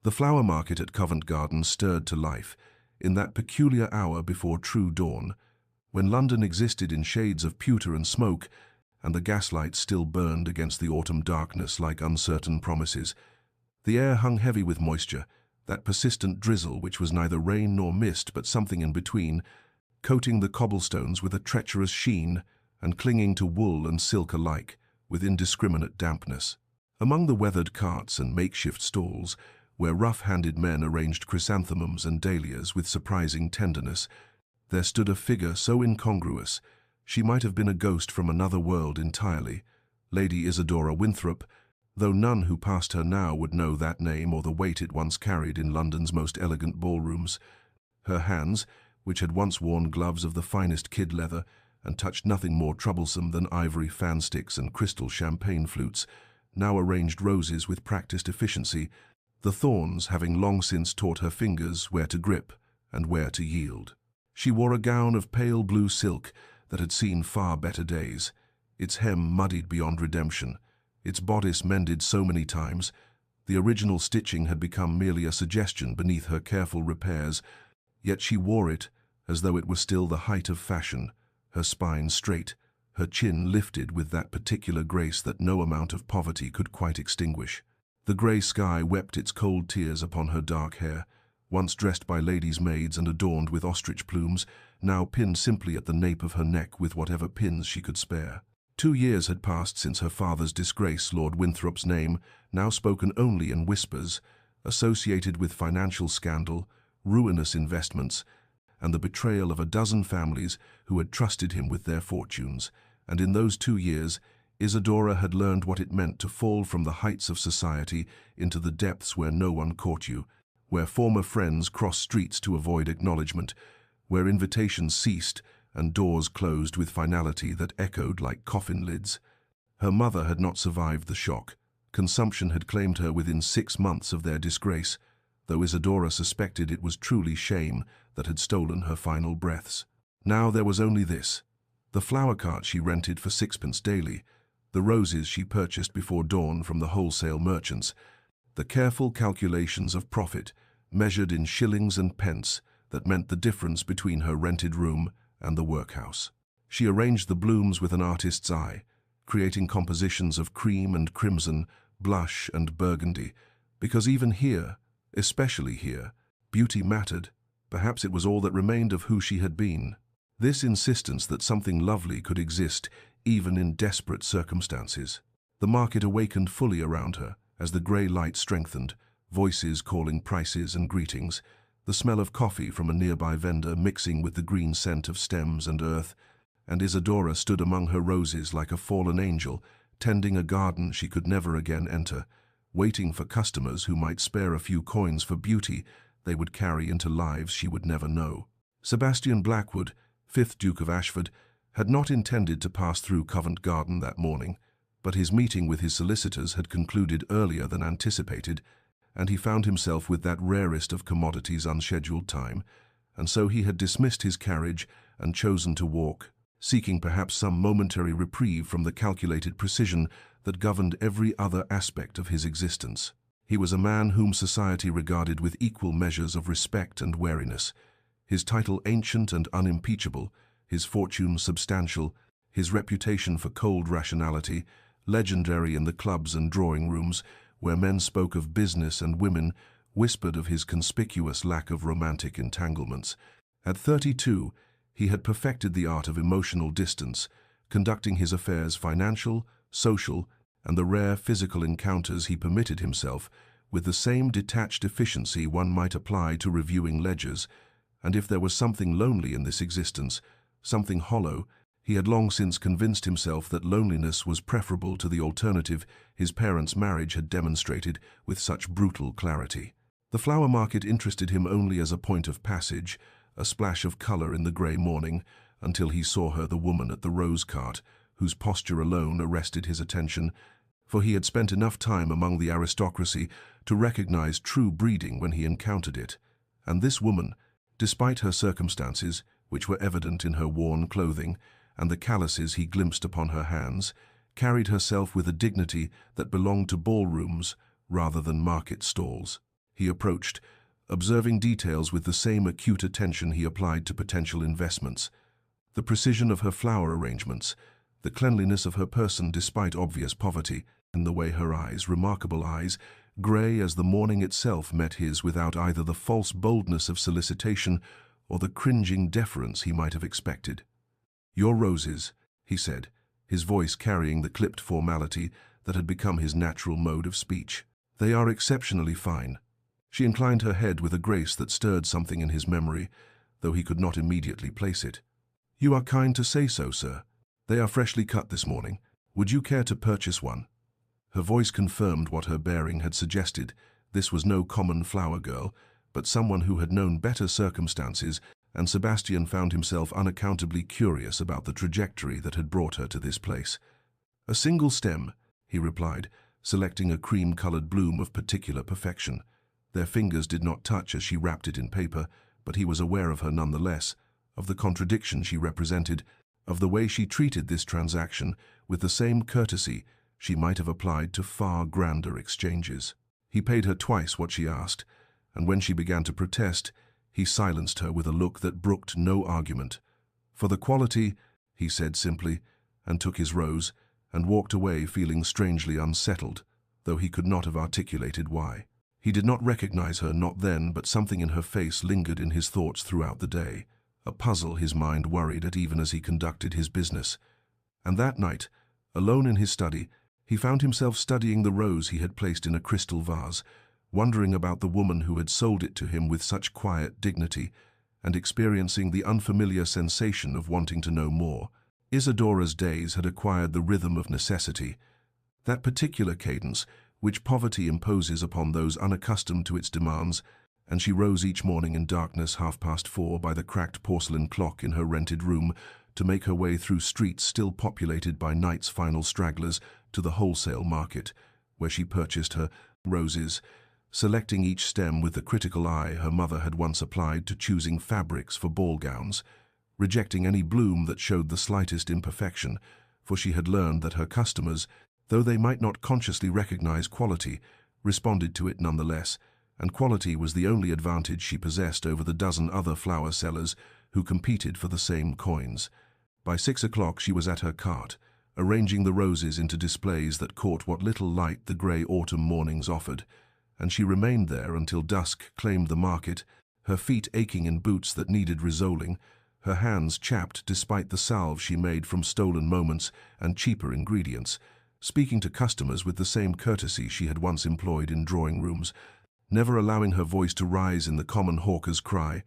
The flower market at Covent Garden stirred to life in that peculiar hour before true dawn, when London existed in shades of pewter and smoke, and the gaslight still burned against the autumn darkness like uncertain promises. The air hung heavy with moisture, that persistent drizzle which was neither rain nor mist but something in between, coating the cobblestones with a treacherous sheen and clinging to wool and silk alike with indiscriminate dampness. Among the weathered carts and makeshift stalls, where rough-handed men arranged chrysanthemums and dahlias with surprising tenderness, there stood a figure so incongruous she might have been a ghost from another world entirely, Lady Isadora Winthrop, though none who passed her now would know that name or the weight it once carried in London's most elegant ballrooms. Her hands, which had once worn gloves of the finest kid leather and touched nothing more troublesome than ivory fan sticks and crystal champagne flutes, now arranged roses with practiced efficiency, the thorns having long since taught her fingers where to grip and where to yield. She wore a gown of pale blue silk that had seen far better days, its hem muddied beyond redemption, its bodice mended so many times. The original stitching had become merely a suggestion beneath her careful repairs, yet she wore it as though it were still the height of fashion, her spine straight, her chin lifted with that particular grace that no amount of poverty could quite extinguish. The grey sky wept its cold tears upon her dark hair, once dressed by ladies' maids and adorned with ostrich plumes, now pinned simply at the nape of her neck with whatever pins she could spare. 2 years had passed since her father's disgrace, Lord Winthrop's name, now spoken only in whispers, associated with financial scandal, ruinous investments, and the betrayal of a dozen families who had trusted him with their fortunes. And in those 2 years, Isadora had learned what it meant to fall from the heights of society into the depths where no one caught you, where former friends crossed streets to avoid acknowledgement, where invitations ceased and doors closed with finality that echoed like coffin lids. Her mother had not survived the shock. Consumption had claimed her within 6 months of their disgrace, though Isadora suspected it was truly shame that had stolen her final breaths. Now there was only this: the flower cart she rented for 6pence daily, the roses she purchased before dawn from the wholesale merchants, the careful calculations of profit, measured in shillings and pence, that meant the difference between her rented room and the workhouse. She arranged the blooms with an artist's eye, creating compositions of cream and crimson, blush and burgundy, because even here, especially here, beauty mattered. Perhaps it was all that remained of who she had been. This insistence that something lovely could exist even in desperate circumstances. The market awakened fully around her as the grey light strengthened, voices calling prices and greetings, the smell of coffee from a nearby vendor mixing with the green scent of stems and earth, and Isadora stood among her roses like a fallen angel, tending a garden she could never again enter, waiting for customers who might spare a few coins for beauty they would carry into lives she would never know. Sebastian Blackwood, 5th Duke of Ashford, had not intended to pass through Covent Garden that morning, but his meeting with his solicitors had concluded earlier than anticipated, and he found himself with that rarest of commodities unscheduled time, and so he had dismissed his carriage and chosen to walk, seeking perhaps some momentary reprieve from the calculated precision that governed every other aspect of his existence. He was a man whom society regarded with equal measures of respect and wariness, his title ancient and unimpeachable, his fortune substantial, his reputation for cold rationality legendary in the clubs and drawing-rooms, where men spoke of business and women whispered of his conspicuous lack of romantic entanglements. At 32, he had perfected the art of emotional distance, conducting his affairs financial, social, and the rare physical encounters he permitted himself with the same detached efficiency one might apply to reviewing ledgers, and if there was something lonely in this existence, something hollow, he had long since convinced himself that loneliness was preferable to the alternative his parents' marriage had demonstrated with such brutal clarity. The flower market interested him only as a point of passage, a splash of color in the grey morning, until he saw her, the woman at the rose cart, whose posture alone arrested his attention, for he had spent enough time among the aristocracy to recognize true breeding when he encountered it. And this woman, despite her circumstances, which were evident in her worn clothing, and the calluses he glimpsed upon her hands, carried herself with a dignity that belonged to ballrooms rather than market stalls. He approached, observing details with the same acute attention he applied to potential investments. The precision of her flower arrangements, the cleanliness of her person despite obvious poverty, and the way her eyes, remarkable eyes, grey as the morning itself, met his without either the false boldness of solicitation or the cringing deference he might have expected. "Your roses," he said, his voice carrying the clipped formality that had become his natural mode of speech. "They are exceptionally fine." She inclined her head with a grace that stirred something in his memory, though he could not immediately place it. "You are kind to say so, sir. They are freshly cut this morning. Would you care to purchase one?" Her voice confirmed what her bearing had suggested. This was no common flower girl, but someone who had known better circumstances, and Sebastian found himself unaccountably curious about the trajectory that had brought her to this place. "A single stem," he replied, selecting a cream-colored bloom of particular perfection. Their fingers did not touch as she wrapped it in paper, but he was aware of her nonetheless, of the contradiction she represented, of the way she treated this transaction with the same courtesy she might have applied to far grander exchanges. He paid her twice what she asked, and when she began to protest, he silenced her with a look that brooked no argument. "For the quality," he said simply, and took his rose, and walked away feeling strangely unsettled, though he could not have articulated why. He did not recognize her, not then, but something in her face lingered in his thoughts throughout the day, a puzzle his mind worried at even as he conducted his business. And that night, alone in his study, he found himself studying the rose he had placed in a crystal vase, wondering about the woman who had sold it to him with such quiet dignity, and experiencing the unfamiliar sensation of wanting to know more. Isadora's days had acquired the rhythm of necessity, that particular cadence which poverty imposes upon those unaccustomed to its demands, and she rose each morning in darkness 4:30 by the cracked porcelain clock in her rented room to make her way through streets still populated by night's final stragglers to the wholesale market, where she purchased her roses, selecting each stem with the critical eye her mother had once applied to choosing fabrics for ball gowns, rejecting any bloom that showed the slightest imperfection, for she had learned that her customers, though they might not consciously recognize quality, responded to it nonetheless, and quality was the only advantage she possessed over the dozen other flower sellers who competed for the same coins. By 6 o'clock she was at her cart, arranging the roses into displays that caught what little light the grey autumn mornings offered, and she remained there until dusk claimed the market, her feet aching in boots that needed resoling, her hands chapped despite the salve she made from stolen moments and cheaper ingredients, speaking to customers with the same courtesy she had once employed in drawing rooms, never allowing her voice to rise in the common hawker's cry,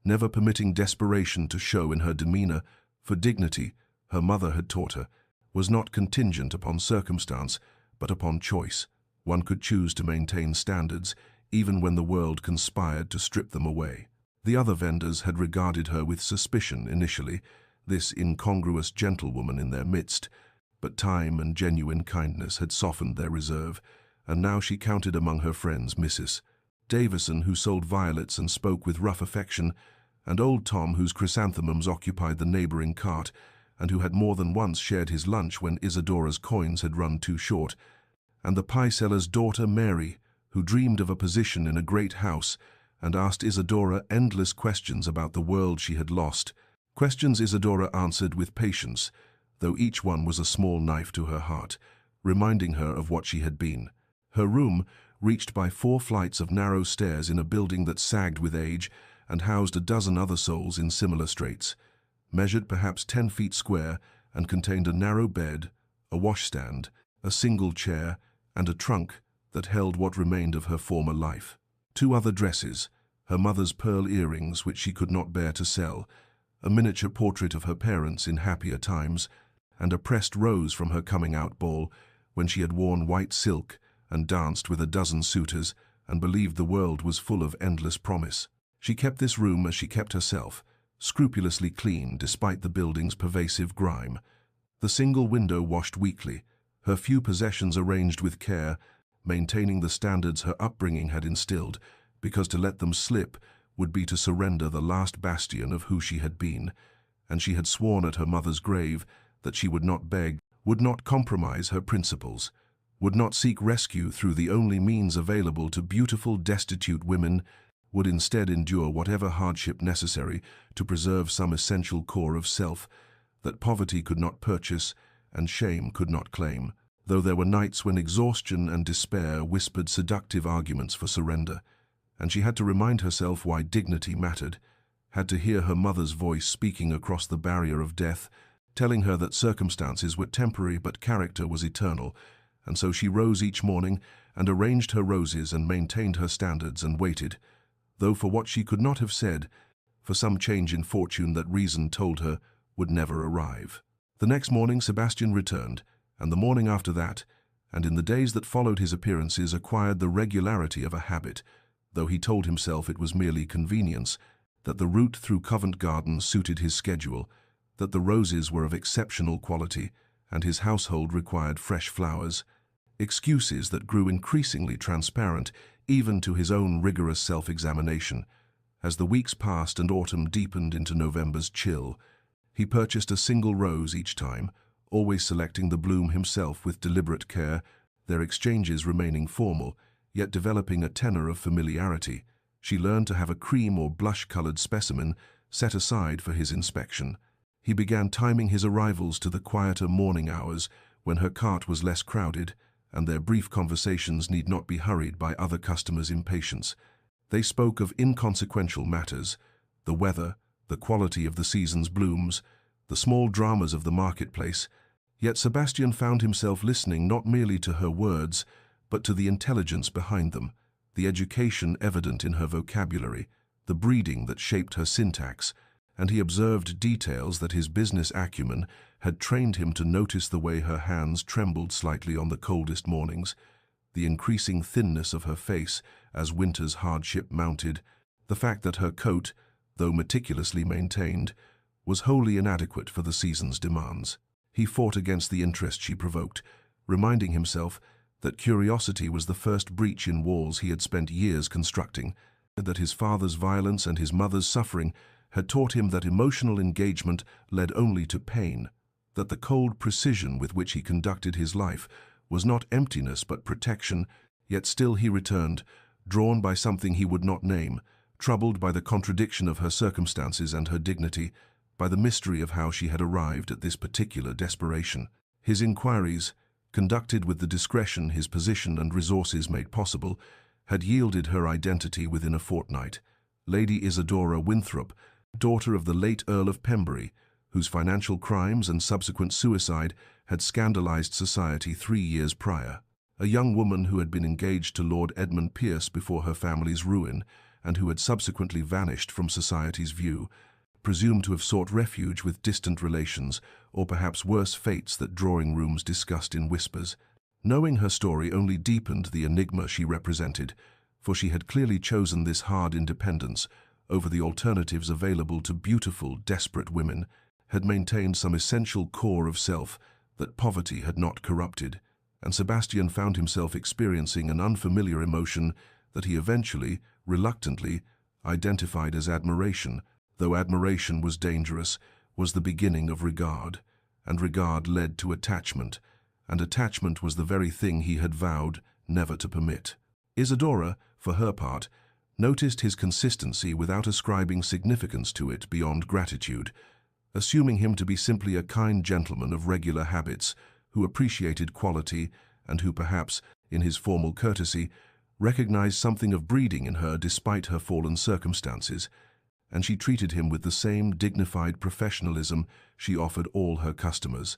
never permitting desperation to show in her demeanor, for dignity, her mother had taught her, was not contingent upon circumstance, but upon choice. One could choose to maintain standards, even when the world conspired to strip them away. The other vendors had regarded her with suspicion initially, this incongruous gentlewoman in their midst, but time and genuine kindness had softened their reserve, and now she counted among her friends Mrs. Davison, who sold violets and spoke with rough affection, and old Tom, whose chrysanthemums occupied the neighboring cart, and who had more than once shared his lunch when Isadora's coins had run too short, and the pie-seller's daughter Mary, who dreamed of a position in a great house and asked Isadora endless questions about the world she had lost, questions Isadora answered with patience, though each one was a small knife to her heart, reminding her of what she had been. Her room, reached by 4 flights of narrow stairs in a building that sagged with age and housed a dozen other souls in similar straits, measured perhaps 10 feet square and contained a narrow bed, a washstand, a single chair, and a trunk that held what remained of her former life. 2 other dresses, her mother's pearl earrings which she could not bear to sell, a miniature portrait of her parents in happier times, and a pressed rose from her coming-out ball when she had worn white silk and danced with a dozen suitors and believed the world was full of endless promise. She kept this room as she kept herself, scrupulously clean despite the building's pervasive grime. The single window washed weekly, her few possessions arranged with care, maintaining the standards her upbringing had instilled, because to let them slip would be to surrender the last bastion of who she had been, and she had sworn at her mother's grave that she would not beg, would not compromise her principles. would not seek rescue through the only means available to beautiful, destitute women, would instead endure whatever hardship necessary to preserve some essential core of self that poverty could not purchase and shame could not claim, though there were nights when exhaustion and despair whispered seductive arguments for surrender, and she had to remind herself why dignity mattered, had to hear her mother's voice speaking across the barrier of death, telling her that circumstances were temporary but character was eternal, and so she rose each morning and arranged her roses and maintained her standards and waited, though for what she could not have said, for some change in fortune that reason told her would never arrive. The next morning Sebastian returned, and the morning after that, and in the days that followed his appearances acquired the regularity of a habit, though he told himself it was merely convenience, that the route through Covent Garden suited his schedule, that the roses were of exceptional quality, and his household required fresh flowers, excuses that grew increasingly transparent even to his own rigorous self-examination. As the weeks passed and autumn deepened into November's chill, he purchased a single rose each time, always selecting the bloom himself with deliberate care, their exchanges remaining formal, yet developing a tenor of familiarity. She learned to have a cream or blush-colored specimen set aside for his inspection. He began timing his arrivals to the quieter morning hours when her cart was less crowded, and their brief conversations need not be hurried by other customers' impatience. They spoke of inconsequential matters, the weather, the quality of the season's blooms, the small dramas of the marketplace, yet Sebastian found himself listening not merely to her words, but to the intelligence behind them, the education evident in her vocabulary, the breeding that shaped her syntax, and he observed details that his business acumen had trained him to notice: the way her hands trembled slightly on the coldest mornings, the increasing thinness of her face as winter's hardship mounted, the fact that her coat, though meticulously maintained, was wholly inadequate for the season's demands. He fought against the interest she provoked, reminding himself that curiosity was the first breach in walls he had spent years constructing, that his father's violence and his mother's suffering had taught him that emotional engagement led only to pain, that the cold precision with which he conducted his life was not emptiness but protection, yet still he returned, drawn by something he would not name, troubled by the contradiction of her circumstances and her dignity, by the mystery of how she had arrived at this particular desperation. His inquiries, conducted with the discretion his position and resources made possible, had yielded her identity within a fortnight. Lady Isadora Winthrop, daughter of the late Earl of Pembury, whose financial crimes and subsequent suicide had scandalized society 3 years prior. A young woman who had been engaged to Lord Edmund Pierce before her family's ruin, and who had subsequently vanished from society's view, presumed to have sought refuge with distant relations, or perhaps worse fates that drawing rooms discussed in whispers. Knowing her story only deepened the enigma she represented, for she had clearly chosen this hard independence over the alternatives available to beautiful, desperate women, had maintained some essential core of self that poverty had not corrupted, and Sebastian found himself experiencing an unfamiliar emotion that he eventually, reluctantly, identified as admiration. Though admiration was dangerous, was the beginning of regard, and regard led to attachment, and attachment was the very thing he had vowed never to permit. Isadora, for her part, noticed his consistency without ascribing significance to it beyond gratitude, assuming him to be simply a kind gentleman of regular habits who appreciated quality and who perhaps, in his formal courtesy, recognized something of breeding in her despite her fallen circumstances, and she treated him with the same dignified professionalism she offered all her customers,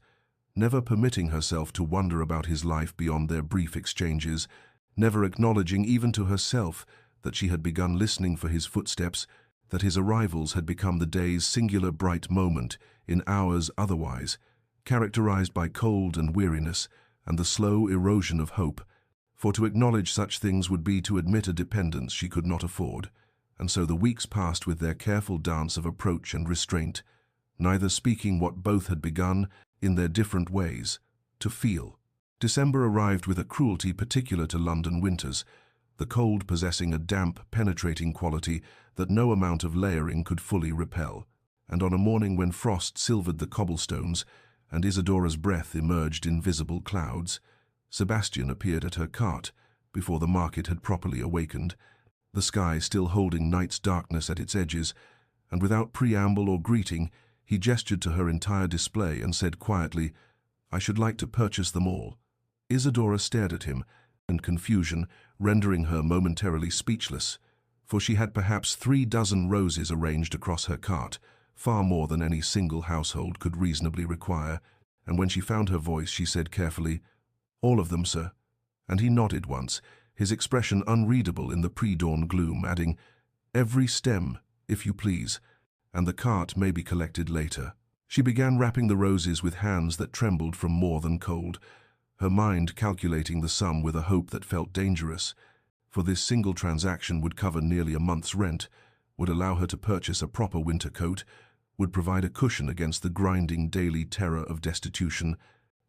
never permitting herself to wonder about his life beyond their brief exchanges, never acknowledging even to herself that she had begun listening for his footsteps, that his arrivals had become the day's singular bright moment in hours otherwise characterized by cold and weariness and the slow erosion of hope, for to acknowledge such things would be to admit a dependence she could not afford. And so the weeks passed with their careful dance of approach and restraint, neither speaking what both had begun, in their different ways, to feel. December arrived with a cruelty particular to London winters, the cold possessing a damp, penetrating quality that no amount of layering could fully repel. And on a morning when frost silvered the cobblestones and Isadora's breath emerged in visible clouds, Sebastian appeared at her cart before the market had properly awakened, the sky still holding night's darkness at its edges, and without preamble or greeting, he gestured to her entire display and said quietly, "I should like to purchase them all." Isadora stared at him, in confusion, rendering her momentarily speechless, for she had perhaps 36 roses arranged across her cart, far more than any single household could reasonably require, and when she found her voice she said carefully, "All of them, sir." And he nodded once, his expression unreadable in the pre-dawn gloom, adding, "Every stem, if you please, and the cart may be collected later." She began wrapping the roses with hands that trembled from more than cold, her mind calculating the sum with a hope that felt dangerous, for this single transaction would cover nearly a month's rent, would allow her to purchase a proper winter coat, would provide a cushion against the grinding daily terror of destitution.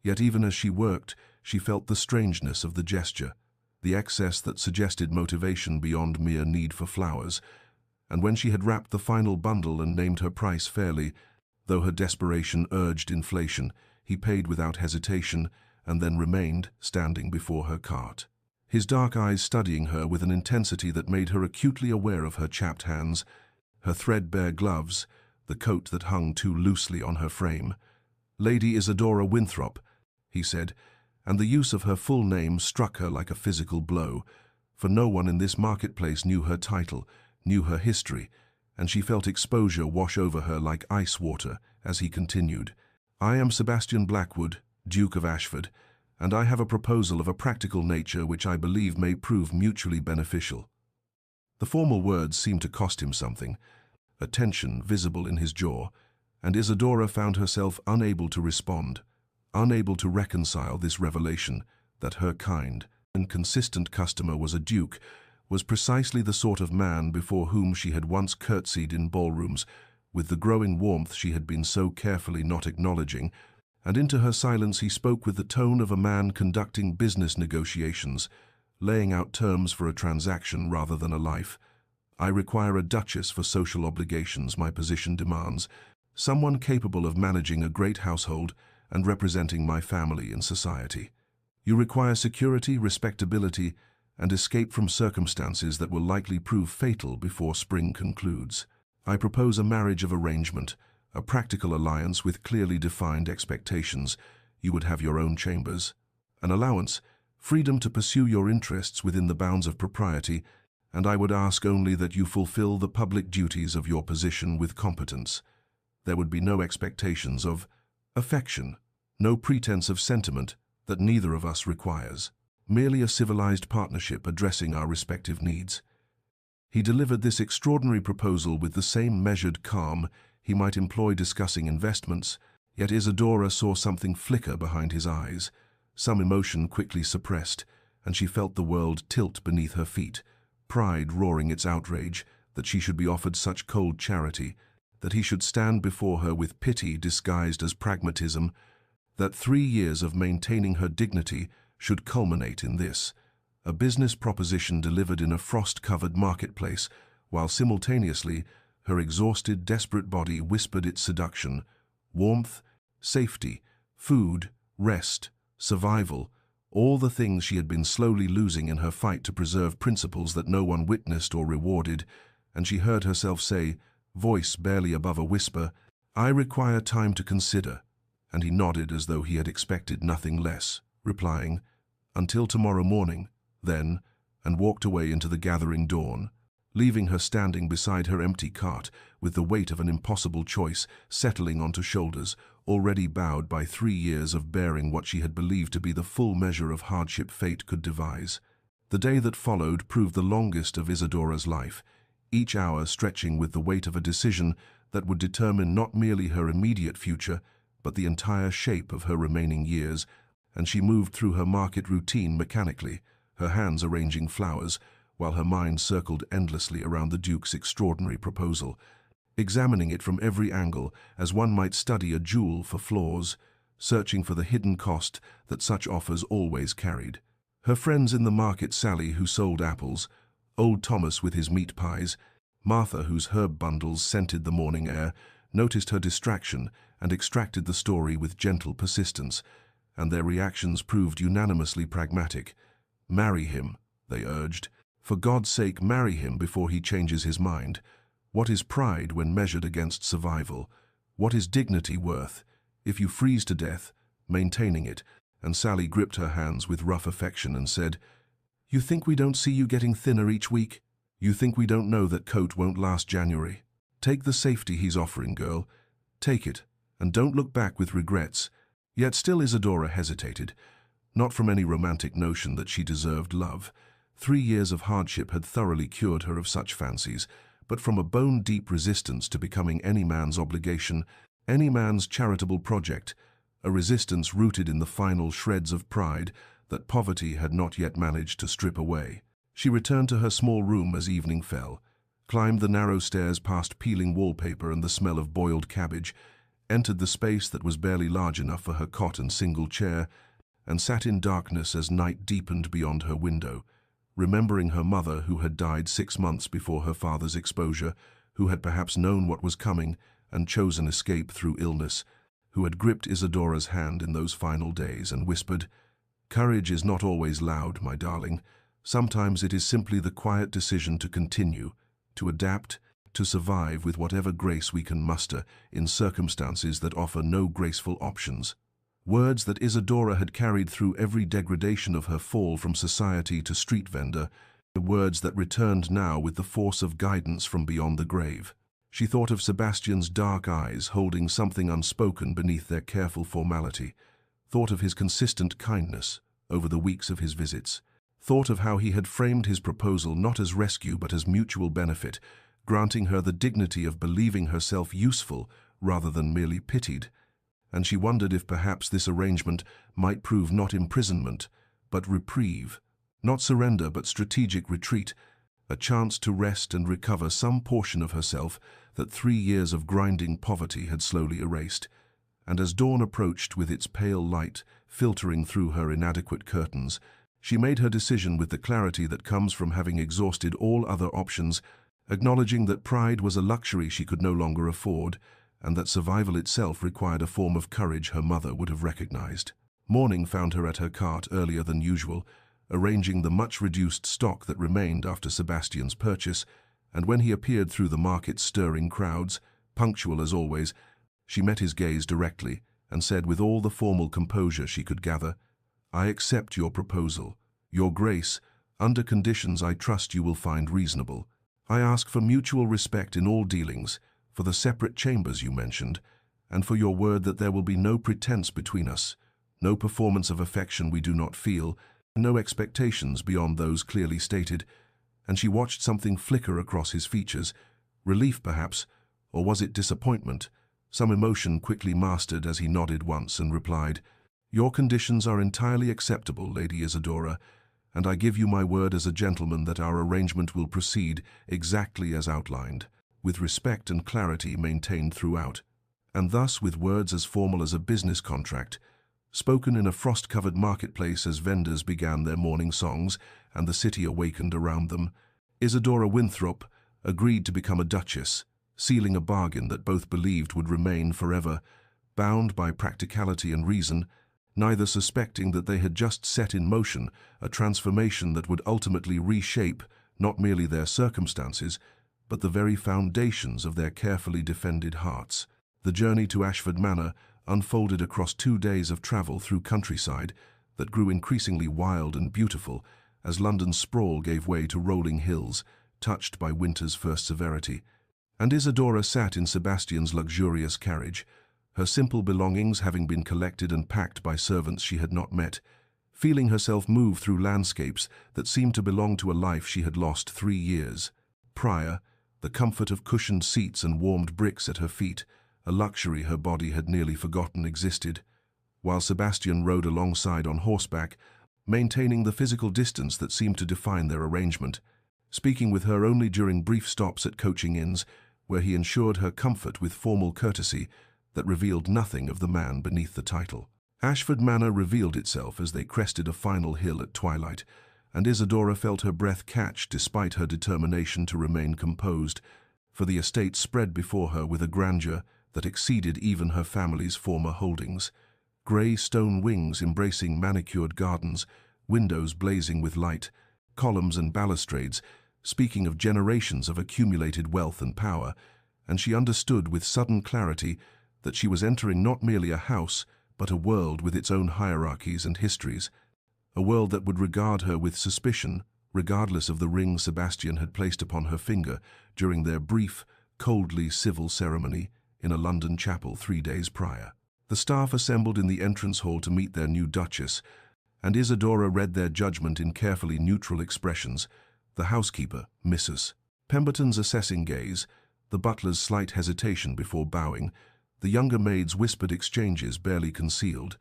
Yet even as she worked, she felt the strangeness of the gesture, the excess that suggested motivation beyond mere need for flowers, and when she had wrapped the final bundle and named her price fairly, though her desperation urged inflation, he paid without hesitation and then remained standing before her cart, his dark eyes studying her with an intensity that made her acutely aware of her chapped hands, her threadbare gloves, the coat that hung too loosely on her frame. "Lady Isadora Winthrop," he said, and the use of her full name struck her like a physical blow, for no one in this marketplace knew her title, knew her history, and she felt exposure wash over her like ice water as he continued, "I am Sebastian Blackwood, Duke of Ashford, and I have a proposal of a practical nature which I believe may prove mutually beneficial." The formal words seemed to cost him something, a tension visible in his jaw, and Isadora found herself unable to respond, unable to reconcile this revelation that her kind and consistent customer was a duke, was precisely the sort of man before whom she had once curtsied in ballrooms, with the growing warmth she had been so carefully not acknowledging, and into her silence he spoke with the tone of a man conducting business negotiations, laying out terms for a transaction rather than a life. "I require a duchess for social obligations my position demands, someone capable of managing a great household and representing my family in society. You require security, respectability, and escape from circumstances that will likely prove fatal before spring concludes. I propose a marriage of arrangement, a practical alliance with clearly defined expectations. You would have your own chambers, an allowance, freedom to pursue your interests within the bounds of propriety, and I would ask only that you fulfill the public duties of your position with competence. There would be no expectations of affection, no pretense of sentiment that neither of us requires, merely a civilized partnership addressing our respective needs." He delivered this extraordinary proposal with the same measured calm he might employ discussing investments, yet Isadora saw something flicker behind his eyes, some emotion quickly suppressed, and she felt the world tilt beneath her feet, pride roaring its outrage that she should be offered such cold charity, that he should stand before her with pity disguised as pragmatism, that 3 years of maintaining her dignity should culminate in this, a business proposition delivered in a frost-covered marketplace, while simultaneously her exhausted, desperate body whispered its seduction, warmth, safety, food, rest, survival, all the things she had been slowly losing in her fight to preserve principles that no one witnessed or rewarded, and she heard herself say, voice barely above a whisper, "I require time to consider," and he nodded as though he had expected nothing less, replying, "Until tomorrow morning, then," and walked away into the gathering dawn, leaving her standing beside her empty cart with the weight of an impossible choice settling onto shoulders already bowed by 3 years of bearing what she had believed to be the full measure of hardship fate could devise. The day that followed proved the longest of Isadora's life, each hour stretching with the weight of a decision that would determine not merely her immediate future, but the entire shape of her remaining years, and she moved through her market routine mechanically, her hands arranging flowers, while her mind circled endlessly around the Duke's extraordinary proposal, examining it from every angle as one might study a jewel for flaws, searching for the hidden cost that such offers always carried. Her friends in the market, Sally, who sold apples, old Thomas with his meat pies, Martha, whose herb bundles scented the morning air, noticed her distraction and extracted the story with gentle persistence, and their reactions proved unanimously pragmatic. "Marry him," they urged. "For God's sake, marry him before he changes his mind. What is pride when measured against survival? What is dignity worth? If you freeze to death, maintaining it," and Sally gripped her hands with rough affection and said, "You think we don't see you getting thinner each week? You think we don't know that coat won't last January? Take the safety he's offering, girl. Take it, and don't look back with regrets." Yet still Isadora hesitated, not from any romantic notion that she deserved love. 3 years of hardship had thoroughly cured her of such fancies, but from a bone-deep resistance to becoming any man's obligation, any man's charitable project, a resistance rooted in the final shreds of pride that poverty had not yet managed to strip away. She returned to her small room as evening fell, climbed the narrow stairs past peeling wallpaper and the smell of boiled cabbage, entered the space that was barely large enough for her cot and single chair, and sat in darkness as night deepened beyond her window, remembering her mother who had died 6 months before her father's exposure, who had perhaps known what was coming and chosen escape through illness, who had gripped Isadora's hand in those final days and whispered, "Courage is not always loud, my darling. Sometimes it is simply the quiet decision to continue, to adapt, to survive with whatever grace we can muster in circumstances that offer no graceful options." Words that Isadora had carried through every degradation of her fall from society to street vendor, words that returned now with the force of guidance from beyond the grave. She thought of Sebastian's dark eyes holding something unspoken beneath their careful formality, thought of his consistent kindness over the weeks of his visits, thought of how he had framed his proposal not as rescue but as mutual benefit, granting her the dignity of believing herself useful rather than merely pitied, and she wondered if perhaps this arrangement might prove not imprisonment, but reprieve, not surrender but strategic retreat, a chance to rest and recover some portion of herself that 3 years of grinding poverty had slowly erased. And as dawn approached with its pale light filtering through her inadequate curtains, she made her decision with the clarity that comes from having exhausted all other options, acknowledging that pride was a luxury she could no longer afford, and that survival itself required a form of courage her mother would have recognized. Morning found her at her cart earlier than usual, arranging the much-reduced stock that remained after Sebastian's purchase, and when he appeared through the market's stirring crowds, punctual as always, she met his gaze directly and said with all the formal composure she could gather, "I accept your proposal, Your Grace, under conditions I trust you will find reasonable. I ask for mutual respect in all dealings, for the separate chambers you mentioned, and for your word that there will be no pretense between us, no performance of affection we do not feel, no expectations beyond those clearly stated." And she watched something flicker across his features, relief perhaps, or was it disappointment? Some emotion quickly mastered as he nodded once and replied, "Your conditions are entirely acceptable, Lady Isadora, and I give you my word as a gentleman that our arrangement will proceed exactly as outlined, with respect and clarity maintained throughout." And thus, with words as formal as a business contract, spoken in a frost-covered marketplace as vendors began their morning songs and the city awakened around them, Isadora Winthrop agreed to become a duchess, sealing a bargain that both believed would remain forever, bound by practicality and reason, neither suspecting that they had just set in motion a transformation that would ultimately reshape not merely their circumstances, but the very foundations of their carefully defended hearts. The journey to Ashford Manor unfolded across 2 days of travel through countryside that grew increasingly wild and beautiful as London's sprawl gave way to rolling hills, touched by winter's first severity. And Isadora sat in Sebastian's luxurious carriage, her simple belongings having been collected and packed by servants she had not met, feeling herself move through landscapes that seemed to belong to a life she had lost 3 years prior, the comfort of cushioned seats and warmed bricks at her feet, a luxury her body had nearly forgotten existed, while Sebastian rode alongside on horseback, maintaining the physical distance that seemed to define their arrangement, speaking with her only during brief stops at coaching inns, where he ensured her comfort with formal courtesy that revealed nothing of the man beneath the title. Ashford Manor revealed itself as they crested a final hill at twilight, and Isadora felt her breath catch despite her determination to remain composed, for the estate spread before her with a grandeur that exceeded even her family's former holdings. grey stone wings embracing manicured gardens, windows blazing with light, columns and balustrades, speaking of generations of accumulated wealth and power, and she understood with sudden clarity that she was entering not merely a house, but a world with its own hierarchies and histories, a world that would regard her with suspicion, regardless of the ring Sebastian had placed upon her finger during their brief, coldly civil ceremony in a London chapel 3 days prior. The staff assembled in the entrance hall to meet their new Duchess, and Isadora read their judgment in carefully neutral expressions. The housekeeper, Mrs. Pemberton's assessing gaze, the butler's slight hesitation before bowing, the younger maid's whispered exchanges barely concealed,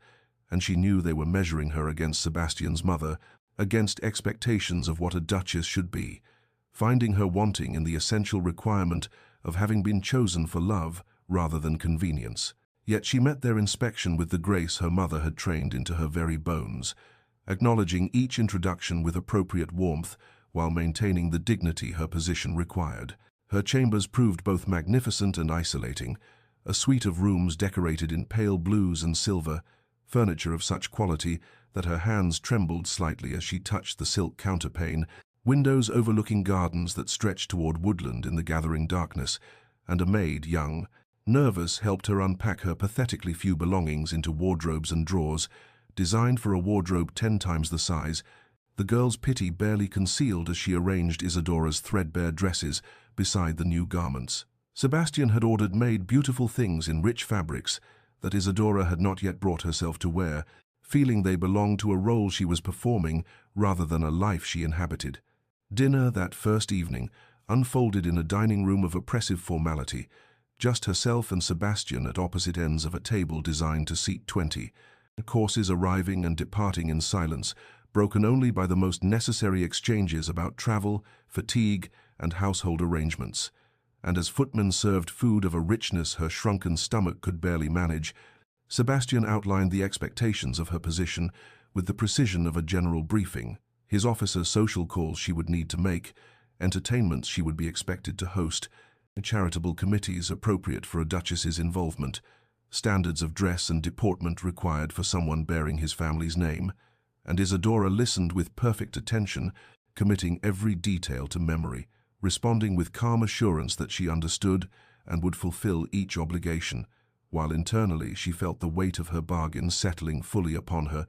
and she knew they were measuring her against Sebastian's mother, against expectations of what a duchess should be, finding her wanting in the essential requirement of having been chosen for love rather than convenience. Yet she met their inspection with the grace her mother had trained into her very bones, acknowledging each introduction with appropriate warmth while maintaining the dignity her position required. Her chambers proved both magnificent and isolating, a suite of rooms decorated in pale blues and silver, furniture of such quality that her hands trembled slightly as she touched the silk counterpane, windows overlooking gardens that stretched toward woodland in the gathering darkness, and a maid, young, nervous, helped her unpack her pathetically few belongings into wardrobes and drawers, designed for a wardrobe 10 times the size. The girl's pity barely concealed as she arranged Isadora's threadbare dresses beside the new garments. Sebastian had ordered made beautiful things in rich fabrics that Isadora had not yet brought herself to wear, feeling they belonged to a role she was performing rather than a life she inhabited. Dinner that first evening unfolded in a dining room of oppressive formality, just herself and Sebastian at opposite ends of a table designed to seat 20, courses arriving and departing in silence, broken only by the most necessary exchanges about travel, fatigue, and household arrangements. And as footmen served food of a richness her shrunken stomach could barely manage, Sebastian outlined the expectations of her position with the precision of a general briefing, his officer's social calls she would need to make, entertainments she would be expected to host, charitable committees appropriate for a duchess's involvement, standards of dress and deportment required for someone bearing his family's name, and Isadora listened with perfect attention, committing every detail to memory, responding with calm assurance that she understood and would fulfill each obligation, while internally she felt the weight of her bargain settling fully upon her,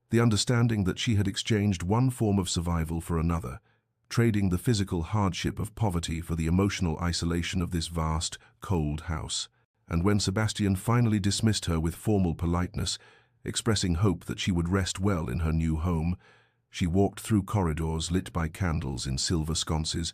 the understanding that she had exchanged one form of survival for another, trading the physical hardship of poverty for the emotional isolation of this vast, cold house. And when Sebastian finally dismissed her with formal politeness, expressing hope that she would rest well in her new home, she walked through corridors lit by candles in silver sconces,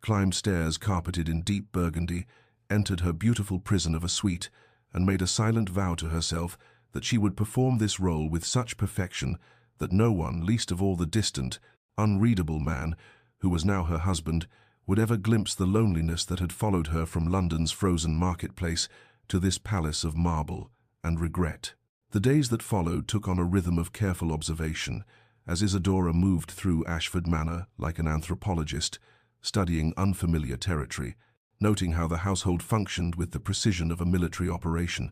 climbed stairs carpeted in deep burgundy, entered her beautiful prison of a suite, and made a silent vow to herself that she would perform this role with such perfection that no one, least of all the distant, unreadable man, who was now her husband, would ever glimpse the loneliness that had followed her from London's frozen marketplace to this palace of marble and regret. The days that followed took on a rhythm of careful observation, as Isadora moved through Ashford Manor like an anthropologist, studying unfamiliar territory, noting how the household functioned with the precision of a military operation,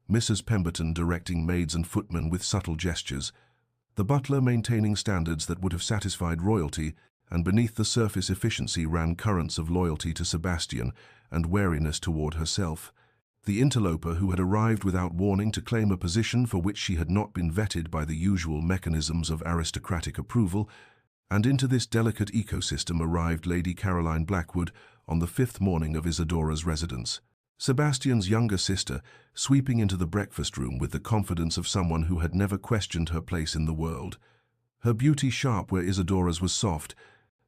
Mrs. Pemberton directing maids and footmen with subtle gestures, the butler maintaining standards that would have satisfied royalty, and beneath the surface efficiency ran currents of loyalty to Sebastian and wariness toward herself. The interloper who had arrived without warning to claim a position for which she had not been vetted by the usual mechanisms of aristocratic approval, and into this delicate ecosystem arrived Lady Caroline Blackwood on the 5th morning of Isadora's residence. Sebastian's younger sister, sweeping into the breakfast room with the confidence of someone who had never questioned her place in the world. Her beauty sharp where Isadora's was soft,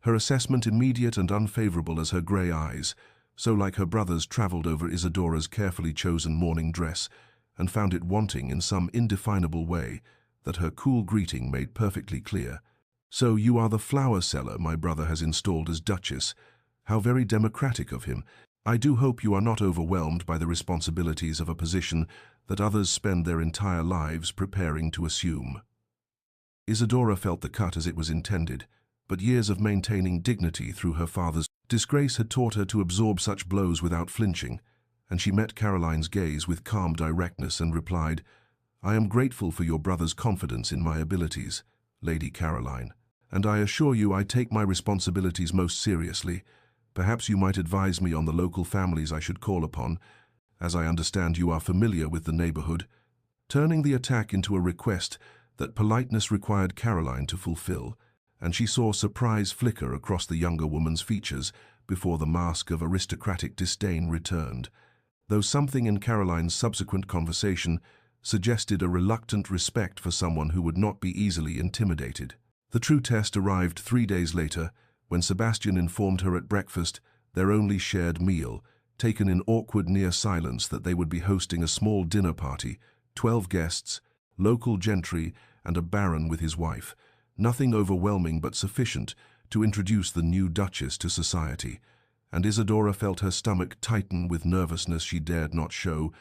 her assessment immediate and unfavorable as her grey eyes, so like her brother's travelled over Isadora's carefully chosen morning dress, and found it wanting in some indefinable way that her cool greeting made perfectly clear. "So you are the flower seller my brother has installed as Duchess. How very democratic of him. I do hope you are not overwhelmed by the responsibilities of a position that others spend their entire lives preparing to assume." Isadora felt the cut as it was intended, but years of maintaining dignity through her father's disgrace had taught her to absorb such blows without flinching, and she met Caroline's gaze with calm directness and replied, I am grateful for your brother's confidence in my abilities, Lady Caroline, and I assure you I take my responsibilities most seriously. Perhaps you might advise me on the local families I should call upon, as I understand you are familiar with the neighborhood," turning the attack into a request that politeness required Caroline to fulfill, and she saw surprise flicker across the younger woman's features before the mask of aristocratic disdain returned, though something in Caroline's subsequent conversation suggested a reluctant respect for someone who would not be easily intimidated. The true test arrived 3 days later, when Sebastian informed her at breakfast, their only shared meal, taken in awkward near silence, that they would be hosting a small dinner party, 12 guests, local gentry, and a baron with his wife. Nothing overwhelming but sufficient to introduce the new Duchess to society, and Isadora felt her stomach tighten with nervousness she dared not show,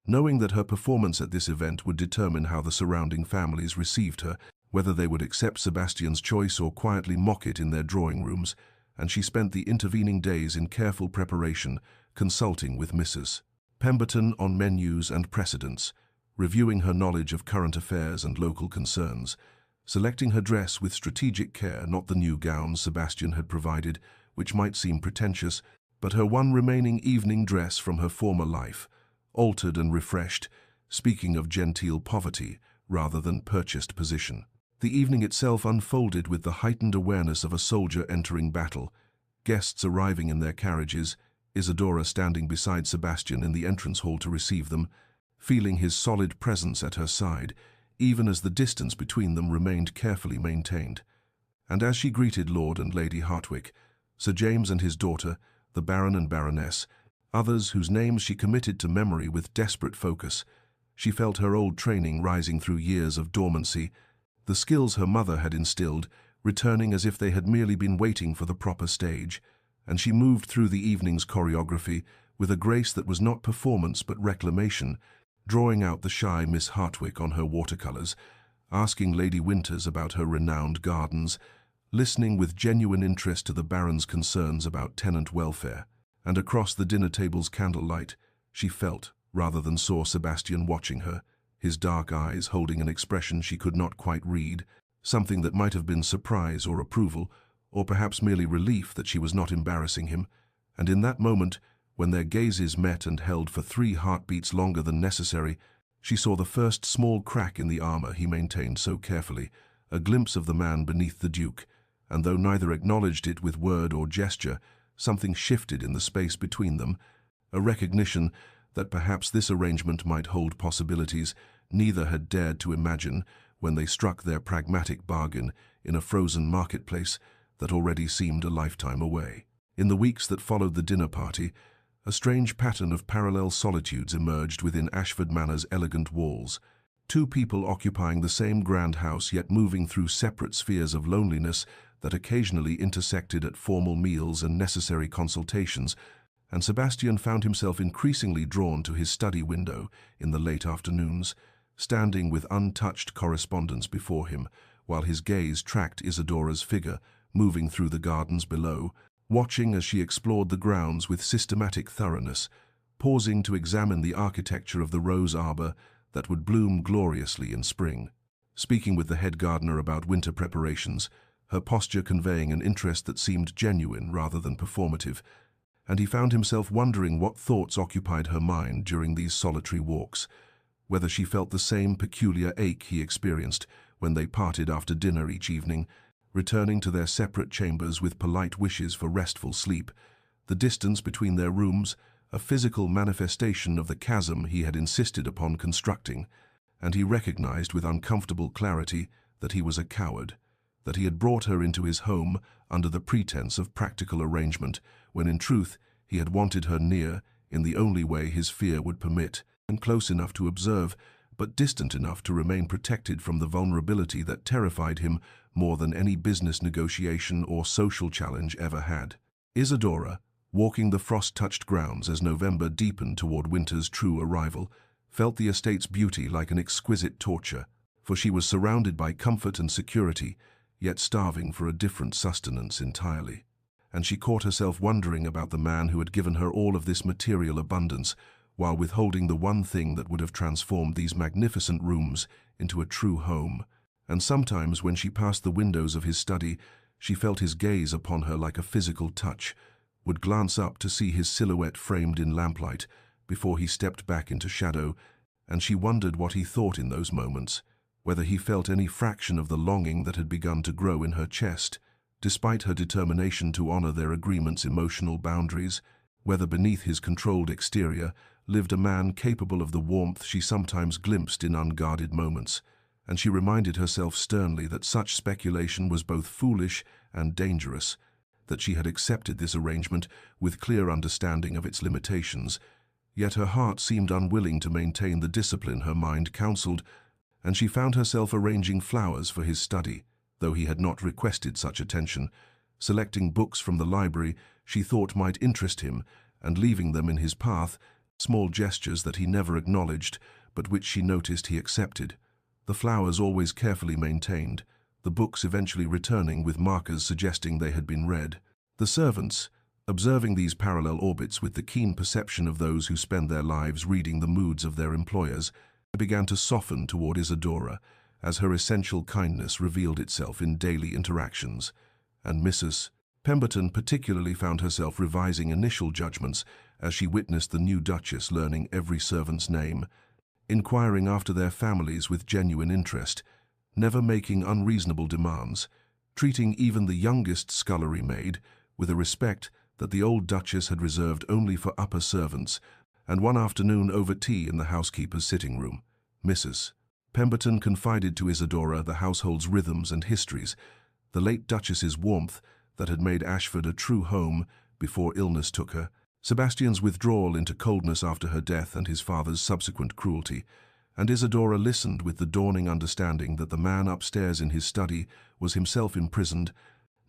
knowing that her performance at this event would determine how the surrounding families received her, whether they would accept Sebastian's choice or quietly mock it in their drawing rooms, and she spent the intervening days in careful preparation, consulting with Mrs. Pemberton on menus and precedents, reviewing her knowledge of current affairs and local concerns, selecting her dress with strategic care, not the new gowns Sebastian had provided, which might seem pretentious, but her one remaining evening dress from her former life, altered and refreshed, speaking of genteel poverty rather than purchased position. The evening itself unfolded with the heightened awareness of a soldier entering battle, guests arriving in their carriages, Isadora standing beside Sebastian in the entrance hall to receive them, feeling his solid presence at her side, even as the distance between them remained carefully maintained. And as she greeted Lord and Lady Hartwick, Sir James and his daughter, the Baron and Baroness, others whose names she committed to memory with desperate focus, she felt her old training rising through years of dormancy, the skills her mother had instilled returning as if they had merely been waiting for the proper stage, and she moved through the evening's choreography with a grace that was not performance but reclamation, drawing out the shy Miss Hartwick on her watercolors, asking Lady Winters about her renowned gardens, listening with genuine interest to the Baron's concerns about tenant welfare, and across the dinner table's candlelight, she felt, rather than saw, Sebastian watching her, his dark eyes holding an expression she could not quite read, something that might have been surprise or approval, or perhaps merely relief that she was not embarrassing him, and in that moment, when their gazes met and held for 3 heartbeats longer than necessary, she saw the first small crack in the armor he maintained so carefully, a glimpse of the man beneath the Duke, and though neither acknowledged it with word or gesture, something shifted in the space between them, a recognition that perhaps this arrangement might hold possibilities neither had dared to imagine when they struck their pragmatic bargain in a frozen marketplace that already seemed a lifetime away. In the weeks that followed the dinner party, a strange pattern of parallel solitudes emerged within Ashford Manor's elegant walls, 2 people occupying the same grand house yet moving through separate spheres of loneliness that occasionally intersected at formal meals and necessary consultations, and Sebastian found himself increasingly drawn to his study window in the late afternoons, standing with untouched correspondence before him, while his gaze tracked Isadora's figure moving through the gardens below, watching as she explored the grounds with systematic thoroughness, pausing to examine the architecture of the rose arbor that would bloom gloriously in spring, speaking with the head gardener about winter preparations, her posture conveying an interest that seemed genuine rather than performative, and he found himself wondering what thoughts occupied her mind during these solitary walks, whether she felt the same peculiar ache he experienced when they parted after dinner each evening, returning to their separate chambers with polite wishes for restful sleep, the distance between their rooms a physical manifestation of the chasm he had insisted upon constructing, and he recognized with uncomfortable clarity that he was a coward, that he had brought her into his home under the pretense of practical arrangement, when in truth he had wanted her near in the only way his fear would permit, and close enough to observe, but distant enough to remain protected from the vulnerability that terrified him more than any business negotiation or social challenge ever had. Isadora, walking the frost-touched grounds as November deepened toward winter's true arrival, felt the estate's beauty like an exquisite torture, for she was surrounded by comfort and security, yet starving for a different sustenance entirely. And she caught herself wondering about the man who had given her all of this material abundance, while withholding the one thing that would have transformed these magnificent rooms into a true home. And sometimes when she passed the windows of his study, she felt his gaze upon her like a physical touch, would glance up to see his silhouette framed in lamplight before he stepped back into shadow, and she wondered what he thought in those moments, whether he felt any fraction of the longing that had begun to grow in her chest, despite her determination to honor their agreement's emotional boundaries, whether beneath his controlled exterior lived a man capable of the warmth she sometimes glimpsed in unguarded moments, and she reminded herself sternly that such speculation was both foolish and dangerous, that she had accepted this arrangement with clear understanding of its limitations, yet her heart seemed unwilling to maintain the discipline her mind counseled, and she found herself arranging flowers for his study, though he had not requested such attention, selecting books from the library she thought might interest him, and leaving them in his path, small gestures that he never acknowledged, but which she noticed he accepted. The flowers always carefully maintained, the books eventually returning with markers suggesting they had been read. The servants, observing these parallel orbits with the keen perception of those who spend their lives reading the moods of their employers, began to soften toward Isadora as her essential kindness revealed itself in daily interactions, and Mrs. Pemberton particularly found herself revising initial judgments as she witnessed the new Duchess learning every servant's name, inquiring after their families with genuine interest, never making unreasonable demands, treating even the youngest scullery maid with a respect that the old Duchess had reserved only for upper servants, and one afternoon over tea in the housekeeper's sitting room, Mrs. Pemberton confided to Isadora the household's rhythms and histories, the late Duchess's warmth that had made Ashford a true home before illness took her, Sebastian's withdrawal into coldness after her death and his father's subsequent cruelty, and Isadora listened with the dawning understanding that the man upstairs in his study was himself imprisoned,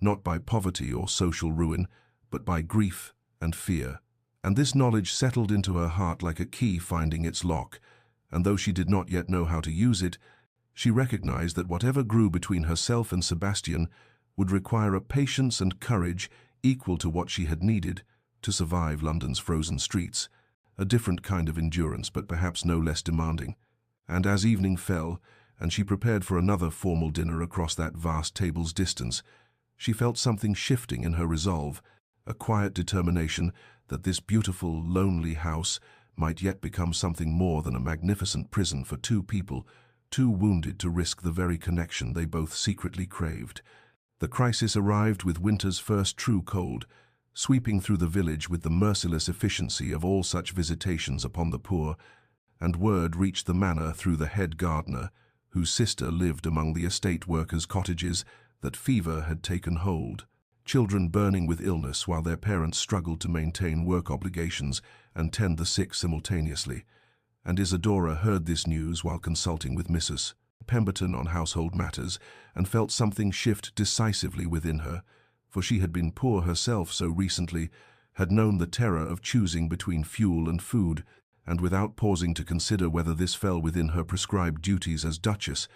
not by poverty or social ruin, but by grief and fear. And this knowledge settled into her heart like a key finding its lock, and though she did not yet know how to use it, she recognized that whatever grew between herself and Sebastian would require a patience and courage equal to what she had needed to survive London's frozen streets, a different kind of endurance but perhaps no less demanding. And as evening fell, and she prepared for another formal dinner across that vast table's distance, she felt something shifting in her resolve, a quiet determination that this beautiful, lonely house might yet become something more than a magnificent prison for two people, too wounded to risk the very connection they both secretly craved. The crisis arrived with winter's first true cold, sweeping through the village with the merciless efficiency of all such visitations upon the poor, and word reached the manor through the head gardener, whose sister lived among the estate workers' cottages, that fever had taken hold, children burning with illness while their parents struggled to maintain work obligations and tend the sick simultaneously. And Isadora heard this news while consulting with Mrs. Pemberton on household matters, and felt something shift decisively within her, for she had been poor herself so recently, had known the terror of choosing between fuel and food, and without pausing to consider whether this fell within her prescribed duties as Duchess,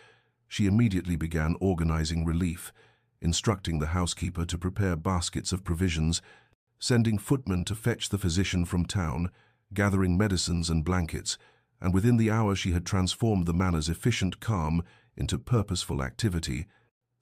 she immediately began organizing relief, instructing the housekeeper to prepare baskets of provisions, sending footmen to fetch the physician from town, gathering medicines and blankets, and within the hour she had transformed the manor's efficient calm into purposeful activity,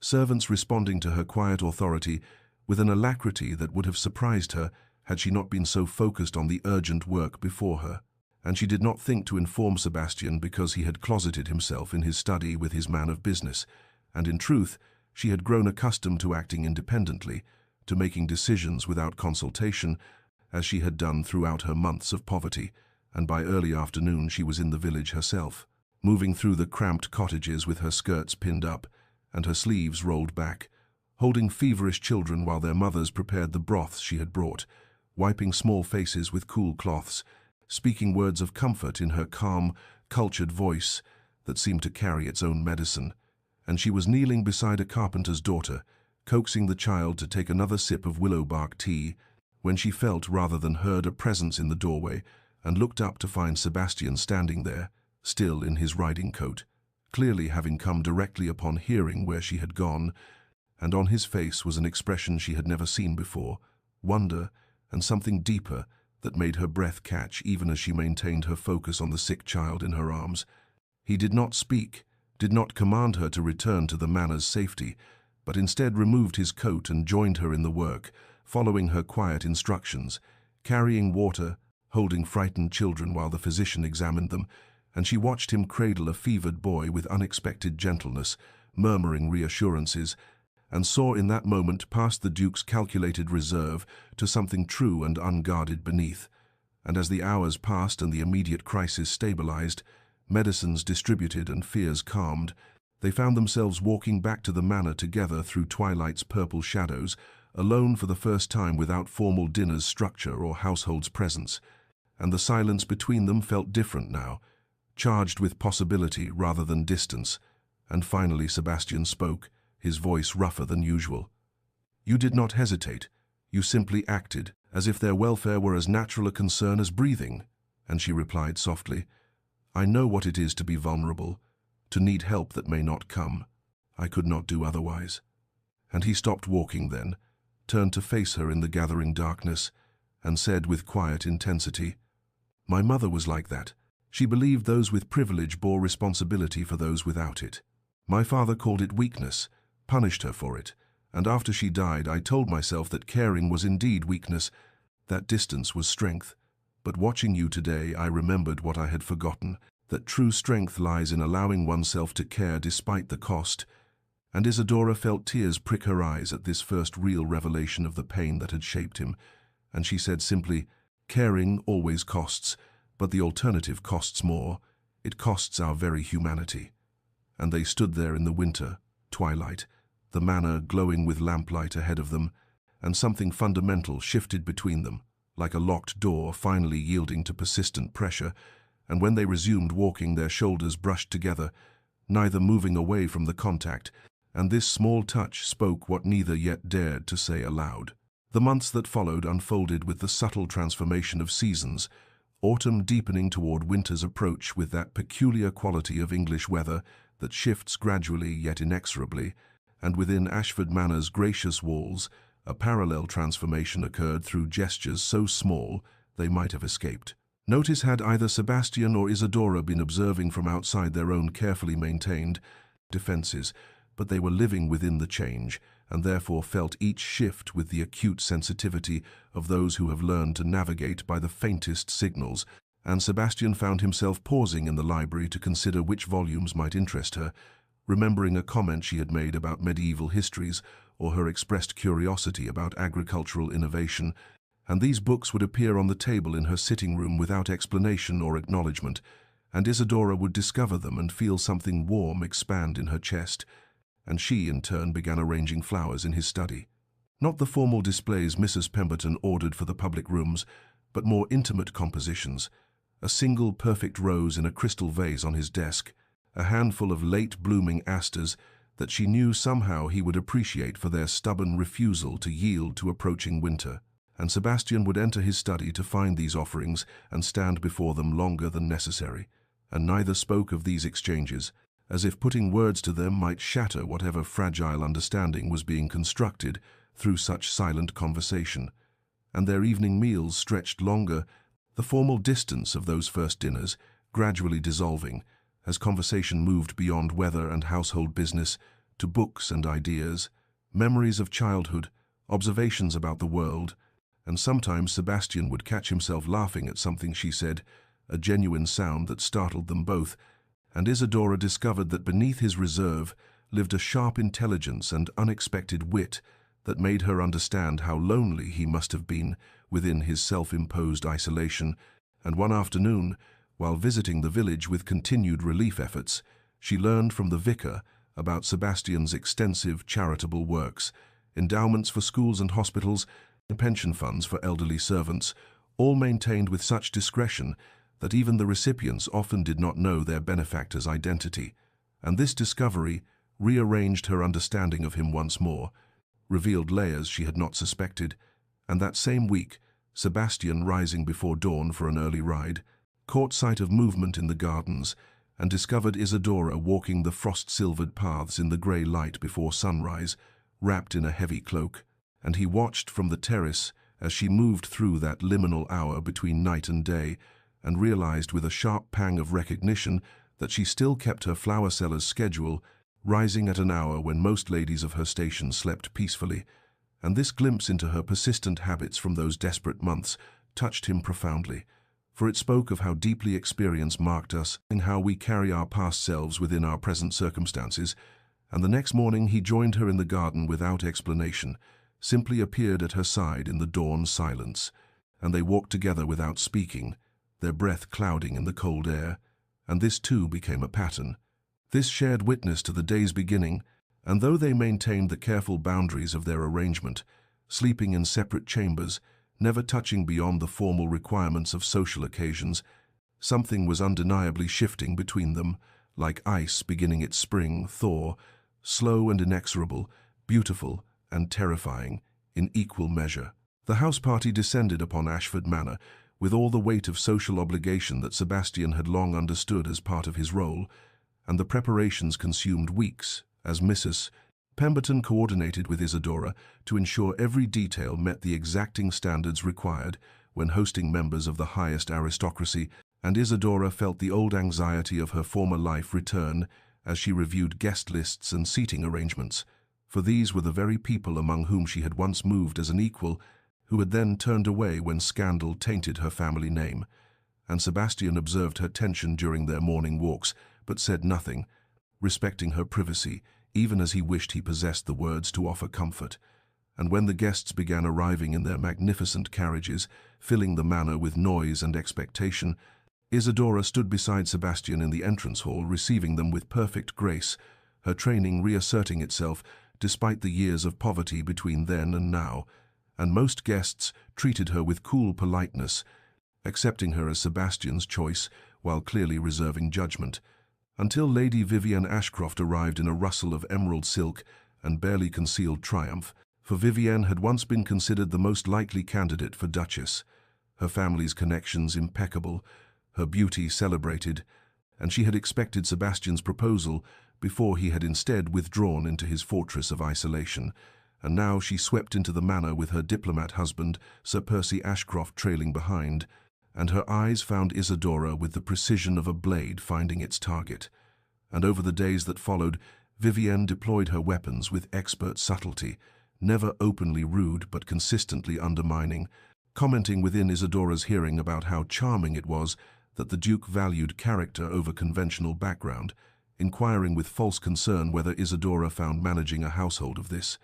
servants responding to her quiet authority with an alacrity that would have surprised her had she not been so focused on the urgent work before her. And she did not think to inform Sebastian because he had closeted himself in his study with his man of business, and in truth, she had grown accustomed to acting independently, to making decisions without consultation, as she had done throughout her months of poverty, and by early afternoon she was in the village herself, moving through the cramped cottages with her skirts pinned up and her sleeves rolled back, holding feverish children while their mothers prepared the broths she had brought, wiping small faces with cool cloths, speaking words of comfort in her calm, cultured voice that seemed to carry its own medicine. And she was kneeling beside a carpenter's daughter, coaxing the child to take another sip of willow bark tea, when she felt rather than heard a presence in the doorway, and looked up to find Sebastian standing there, still in his riding coat, clearly having come directly upon hearing where she had gone, and on his face was an expression she had never seen before, wonder and something deeper that made her breath catch even as she maintained her focus on the sick child in her arms. He did not speak, did not command her to return to the manor's safety, but instead removed his coat and joined her in the work, following her quiet instructions, carrying water, holding frightened children while the physician examined them, and she watched him cradle a fevered boy with unexpected gentleness, murmuring reassurances, and saw in that moment past the Duke's calculated reserve to something true and unguarded beneath. And as the hours passed and the immediate crisis stabilized, medicines distributed and fears calmed, they found themselves walking back to the manor together through twilight's purple shadows, alone for the first time without formal dinner's structure or household's presence. And the silence between them felt different now, charged with possibility rather than distance. And finally Sebastian spoke, his voice rougher than usual. "You did not hesitate. You simply acted, as if their welfare were as natural a concern as breathing." And she replied softly, "I know what it is to be vulnerable, to need help that may not come. I could not do otherwise." And he stopped walking then, turned to face her in the gathering darkness, and said with quiet intensity, "My mother was like that. She believed those with privilege bore responsibility for those without it. My father called it weakness, punished her for it, and after she died I told myself that caring was indeed weakness, that distance was strength. But watching you today I remembered what I had forgotten, that true strength lies in allowing oneself to care despite the cost." And Isadora felt tears prick her eyes at this first real revelation of the pain that had shaped him, and she said simply, "Caring always costs, but the alternative costs more. It costs our very humanity." And they stood there in the winter, twilight, the manor glowing with lamplight ahead of them, and something fundamental shifted between them, like a locked door finally yielding to persistent pressure, and when they resumed walking their shoulders brushed together, neither moving away from the contact, and this small touch spoke what neither yet dared to say aloud. The months that followed unfolded with the subtle transformation of seasons, autumn deepening toward winter's approach with that peculiar quality of English weather that shifts gradually yet inexorably, and within Ashford Manor's gracious walls, a parallel transformation occurred through gestures so small they might have escaped. Notice had either Sebastian or Isadora been observing from outside their own carefully maintained defenses, but they were living within the change, and therefore felt each shift with the acute sensitivity of those who have learned to navigate by the faintest signals, and Sebastian found himself pausing in the library to consider which volumes might interest her, remembering a comment she had made about medieval histories or her expressed curiosity about agricultural innovation, and these books would appear on the table in her sitting room without explanation or acknowledgement, and Isadora would discover them and feel something warm expand in her chest, and she, in turn, began arranging flowers in his study. Not the formal displays Mrs. Pemberton ordered for the public rooms, but more intimate compositions, a single perfect rose in a crystal vase on his desk, a handful of late-blooming asters that she knew somehow he would appreciate for their stubborn refusal to yield to approaching winter. And Sebastian would enter his study to find these offerings and stand before them longer than necessary, and neither spoke of these exchanges, as if putting words to them might shatter whatever fragile understanding was being constructed through such silent conversation. And their evening meals stretched longer, the formal distance of those first dinners gradually dissolving, as conversation moved beyond weather and household business to books and ideas, memories of childhood, observations about the world, and sometimes Sebastian would catch himself laughing at something she said, a genuine sound that startled them both, and Isadora discovered that beneath his reserve lived a sharp intelligence and unexpected wit that made her understand how lonely he must have been within his self-imposed isolation, and one afternoon, while visiting the village with continued relief efforts, she learned from the vicar about Sebastian's extensive charitable works, endowments for schools and hospitals, and pension funds for elderly servants, all maintained with such discretion that even the recipients often did not know their benefactor's identity. And this discovery rearranged her understanding of him once more, revealed layers she had not suspected, and that same week, Sebastian, rising before dawn for an early ride, caught sight of movement in the gardens and discovered Isadora walking the frost-silvered paths in the grey light before sunrise, wrapped in a heavy cloak, and he watched from the terrace as she moved through that liminal hour between night and day, and realized with a sharp pang of recognition that she still kept her flower seller's schedule, rising at an hour when most ladies of her station slept peacefully. And this glimpse into her persistent habits from those desperate months touched him profoundly, for it spoke of how deeply experience marked us and how we carry our past selves within our present circumstances. And the next morning he joined her in the garden without explanation, simply appeared at her side in the dawn silence, and they walked together without speaking, their breath clouding in the cold air. And this too became a pattern, this shared witness to the day's beginning. And though they maintained the careful boundaries of their arrangement, sleeping in separate chambers, never touching beyond the formal requirements of social occasions, something was undeniably shifting between them, like ice beginning its spring thaw, slow and inexorable, beautiful and terrifying, in equal measure. The house party descended upon Ashford Manor with all the weight of social obligation that Sebastian had long understood as part of his role, and the preparations consumed weeks, as Mrs. Pemberton coordinated with Isadora to ensure every detail met the exacting standards required when hosting members of the highest aristocracy, and Isadora felt the old anxiety of her former life return as she reviewed guest lists and seating arrangements, for these were the very people among whom she had once moved as an equal, who had then turned away when scandal tainted her family name. And Sebastian observed her tension during their morning walks, but said nothing, respecting her privacy, even as he wished he possessed the words to offer comfort. And when the guests began arriving in their magnificent carriages, filling the manor with noise and expectation, Isadora stood beside Sebastian in the entrance hall, receiving them with perfect grace, her training reasserting itself despite the years of poverty between then and now. And most guests treated her with cool politeness, accepting her as Sebastian's choice while clearly reserving judgment, until Lady Vivienne Ashcroft arrived in a rustle of emerald silk and barely concealed triumph, for Vivienne had once been considered the most likely candidate for Duchess, her family's connections impeccable, her beauty celebrated, and she had expected Sebastian's proposal before he had instead withdrawn into his fortress of isolation, and now she swept into the manor with her diplomat husband, Sir Percy Ashcroft, trailing behind, and her eyes found Isadora with the precision of a blade finding its target. And over the days that followed, Vivienne deployed her weapons with expert subtlety, never openly rude but consistently undermining, commenting within Isadora's hearing about how charming it was that the Duke valued character over conventional background, inquiring with false concern whether Isadora found managing a household of this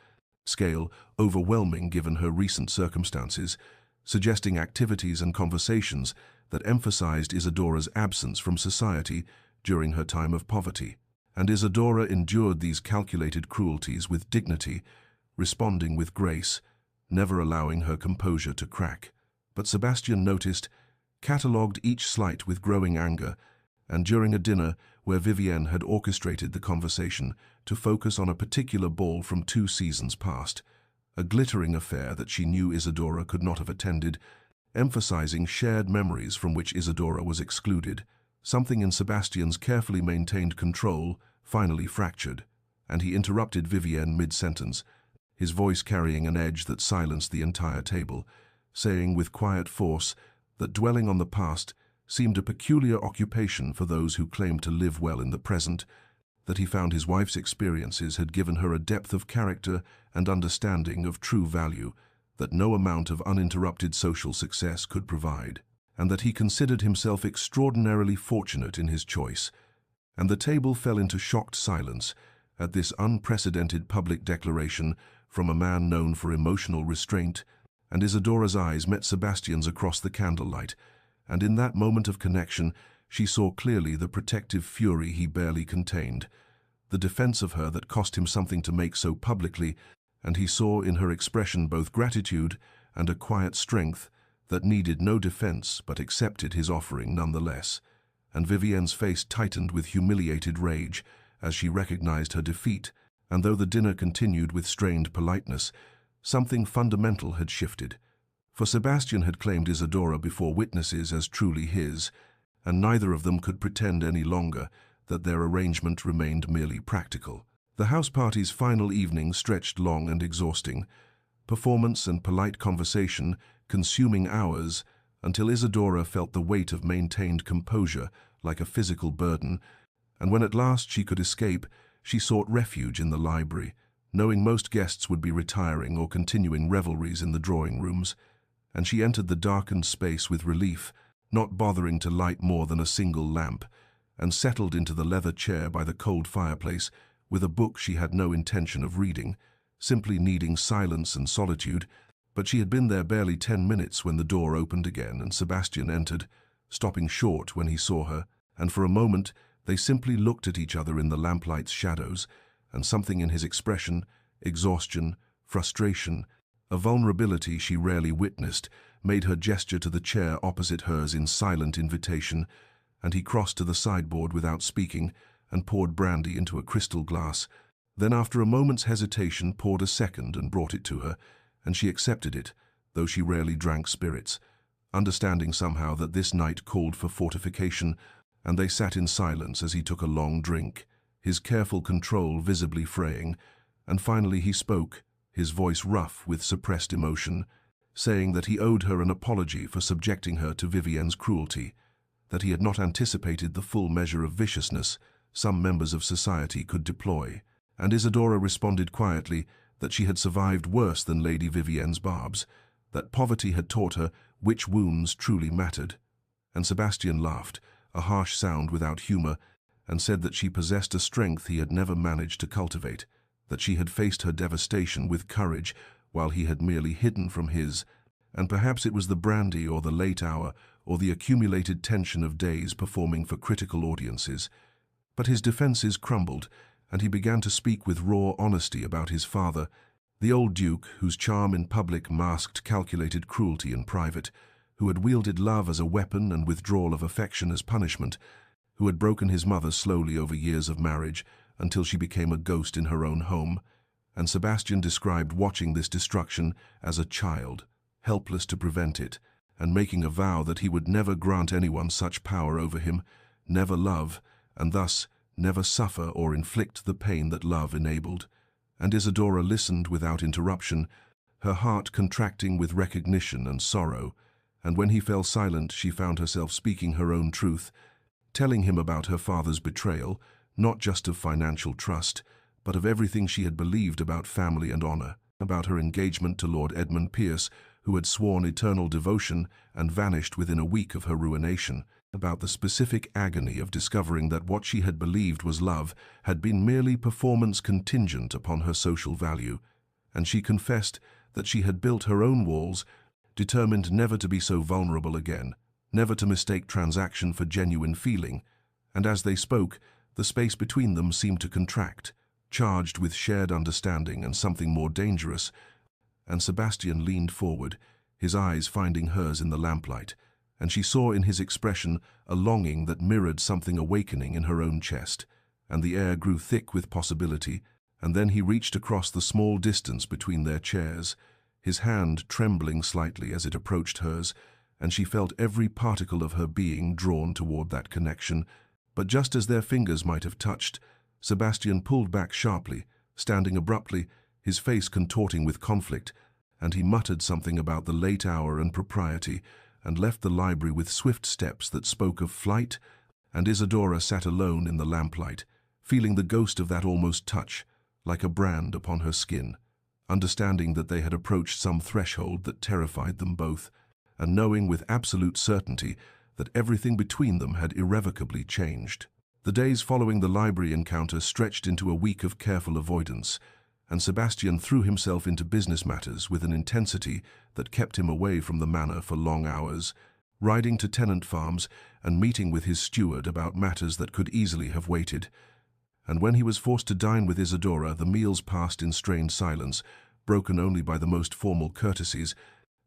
scale overwhelming given her recent circumstances, suggesting activities and conversations that emphasized Isadora's absence from society during her time of poverty. And Isadora endured these calculated cruelties with dignity, responding with grace, never allowing her composure to crack. But Sebastian noticed, catalogued each slight with growing anger, and during a dinner where Vivienne had orchestrated the conversation to focus on a particular ball from 2 seasons past, a glittering affair that she knew Isadora could not have attended, emphasizing shared memories from which Isadora was excluded, something in Sebastian's carefully maintained control finally fractured, and he interrupted Vivienne mid-sentence, his voice carrying an edge that silenced the entire table, saying with quiet force that dwelling on the past seemed a peculiar occupation for those who claimed to live well in the present, that he found his wife's experiences had given her a depth of character and understanding of true value that no amount of uninterrupted social success could provide, and that he considered himself extraordinarily fortunate in his choice. And the table fell into shocked silence at this unprecedented public declaration from a man known for emotional restraint, and Isadora's eyes met Sebastian's across the candlelight, and in that moment of connection she saw clearly the protective fury he barely contained, the defense of her that cost him something to make so publicly, and he saw in her expression both gratitude and a quiet strength that needed no defense but accepted his offering nonetheless. And Vivienne's face tightened with humiliated rage as she recognized her defeat, and though the dinner continued with strained politeness, something fundamental had shifted. For Sebastian had claimed Isadora before witnesses as truly his, and neither of them could pretend any longer that their arrangement remained merely practical. The house party's final evening stretched long and exhausting, performance and polite conversation consuming hours, until Isadora felt the weight of maintained composure like a physical burden, and when at last she could escape, she sought refuge in the library, knowing most guests would be retiring or continuing revelries in the drawing rooms, and she entered the darkened space with relief, not bothering to light more than a single lamp, and settled into the leather chair by the cold fireplace with a book she had no intention of reading, simply needing silence and solitude. But she had been there barely 10 minutes when the door opened again and Sebastian entered, stopping short when he saw her, and for a moment they simply looked at each other in the lamplight's shadows, and something in his expression, exhaustion, frustration, a vulnerability she rarely witnessed, made her gesture to the chair opposite hers in silent invitation, and he crossed to the sideboard without speaking and poured brandy into a crystal glass, then after a moment's hesitation poured a second and brought it to her, and she accepted it, though she rarely drank spirits, understanding somehow that this night called for fortification, and they sat in silence as he took a long drink, his careful control visibly fraying, and finally he spoke, his voice rough with suppressed emotion, saying that he owed her an apology for subjecting her to Vivienne's cruelty, that he had not anticipated the full measure of viciousness some members of society could deploy, and Isadora responded quietly that she had survived worse than Lady Vivienne's barbs, that poverty had taught her which wounds truly mattered. And Sebastian laughed, a harsh sound without humor, and said that she possessed a strength he had never managed to cultivate, that she had faced her devastation with courage while he had merely hidden from his, and perhaps it was the brandy or the late hour or the accumulated tension of days performing for critical audiences. But his defenses crumbled, and he began to speak with raw honesty about his father, the old duke whose charm in public masked calculated cruelty in private, who had wielded love as a weapon and withdrawal of affection as punishment, who had broken his mother slowly over years of marriage until she became a ghost in her own home, and Sebastian described watching this destruction as a child, helpless to prevent it, and making a vow that he would never grant anyone such power over him, never love, and thus never suffer or inflict the pain that love enabled. And Isadora listened without interruption, her heart contracting with recognition and sorrow, and when he fell silent she found herself speaking her own truth, telling him about her father's betrayal, not just of financial trust, but of everything she had believed about family and honor, about her engagement to Lord Edmund Pierce, who had sworn eternal devotion and vanished within a week of her ruination, about the specific agony of discovering that what she had believed was love had been merely performance contingent upon her social value, and she confessed that she had built her own walls, determined never to be so vulnerable again, never to mistake transaction for genuine feeling, and as they spoke, the space between them seemed to contract, charged with shared understanding and something more dangerous, and Sebastian leaned forward, his eyes finding hers in the lamplight, and she saw in his expression a longing that mirrored something awakening in her own chest, and the air grew thick with possibility, and then he reached across the small distance between their chairs, his hand trembling slightly as it approached hers, and she felt every particle of her being drawn toward that connection. But just as their fingers might have touched, Sebastian pulled back sharply, standing abruptly, his face contorting with conflict, and he muttered something about the late hour and propriety, and left the library with swift steps that spoke of flight, and Isadora sat alone in the lamplight, feeling the ghost of that almost touch, like a brand upon her skin, understanding that they had approached some threshold that terrified them both, and knowing with absolute certainty that everything between them had irrevocably changed. The days following the library encounter stretched into a week of careful avoidance, and Sebastian threw himself into business matters with an intensity that kept him away from the manor for long hours, riding to tenant farms and meeting with his steward about matters that could easily have waited. And when he was forced to dine with Isadora, the meals passed in strained silence, broken only by the most formal courtesies,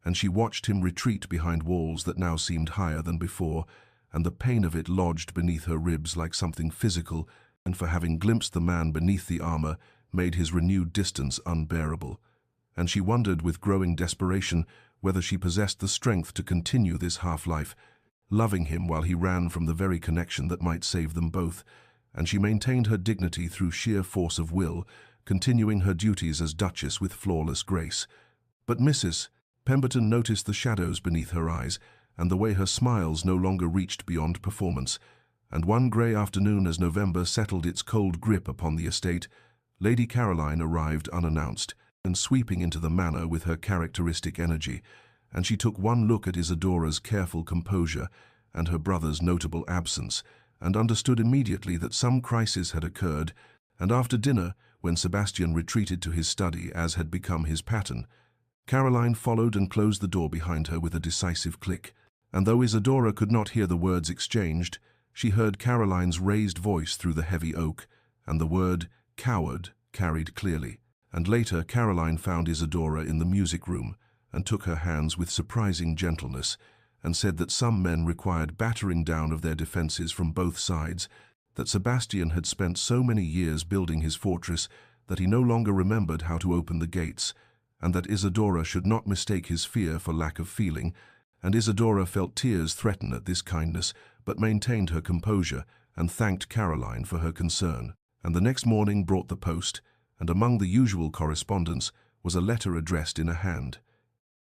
and she watched him retreat behind walls that now seemed higher than before, and the pain of it lodged beneath her ribs like something physical, and for having glimpsed the man beneath the armor, made his renewed distance unbearable, and she wondered with growing desperation whether she possessed the strength to continue this half-life, loving him while he ran from the very connection that might save them both, and she maintained her dignity through sheer force of will, continuing her duties as Duchess with flawless grace. But Mrs. Pemberton noticed the shadows beneath her eyes and the way her smiles no longer reached beyond performance, and one grey afternoon as November settled its cold grip upon the estate, Lady Caroline arrived unannounced and sweeping into the manor with her characteristic energy, and she took one look at Isadora's careful composure and her brother's notable absence, and understood immediately that some crisis had occurred, and after dinner, when Sebastian retreated to his study as had become his pattern, Caroline followed and closed the door behind her with a decisive click, and though Isadora could not hear the words exchanged, she heard Caroline's raised voice through the heavy oak, and the word "coward" carried clearly. And later Caroline found Isadora in the music room and took her hands with surprising gentleness and said that some men required battering down of their defenses from both sides, that Sebastian had spent so many years building his fortress that he no longer remembered how to open the gates, and that Isadora should not mistake his fear for lack of feeling, and Isadora felt tears threaten at this kindness, but maintained her composure and thanked Caroline for her concern. And the next morning brought the post, and among the usual correspondence was a letter addressed in a hand.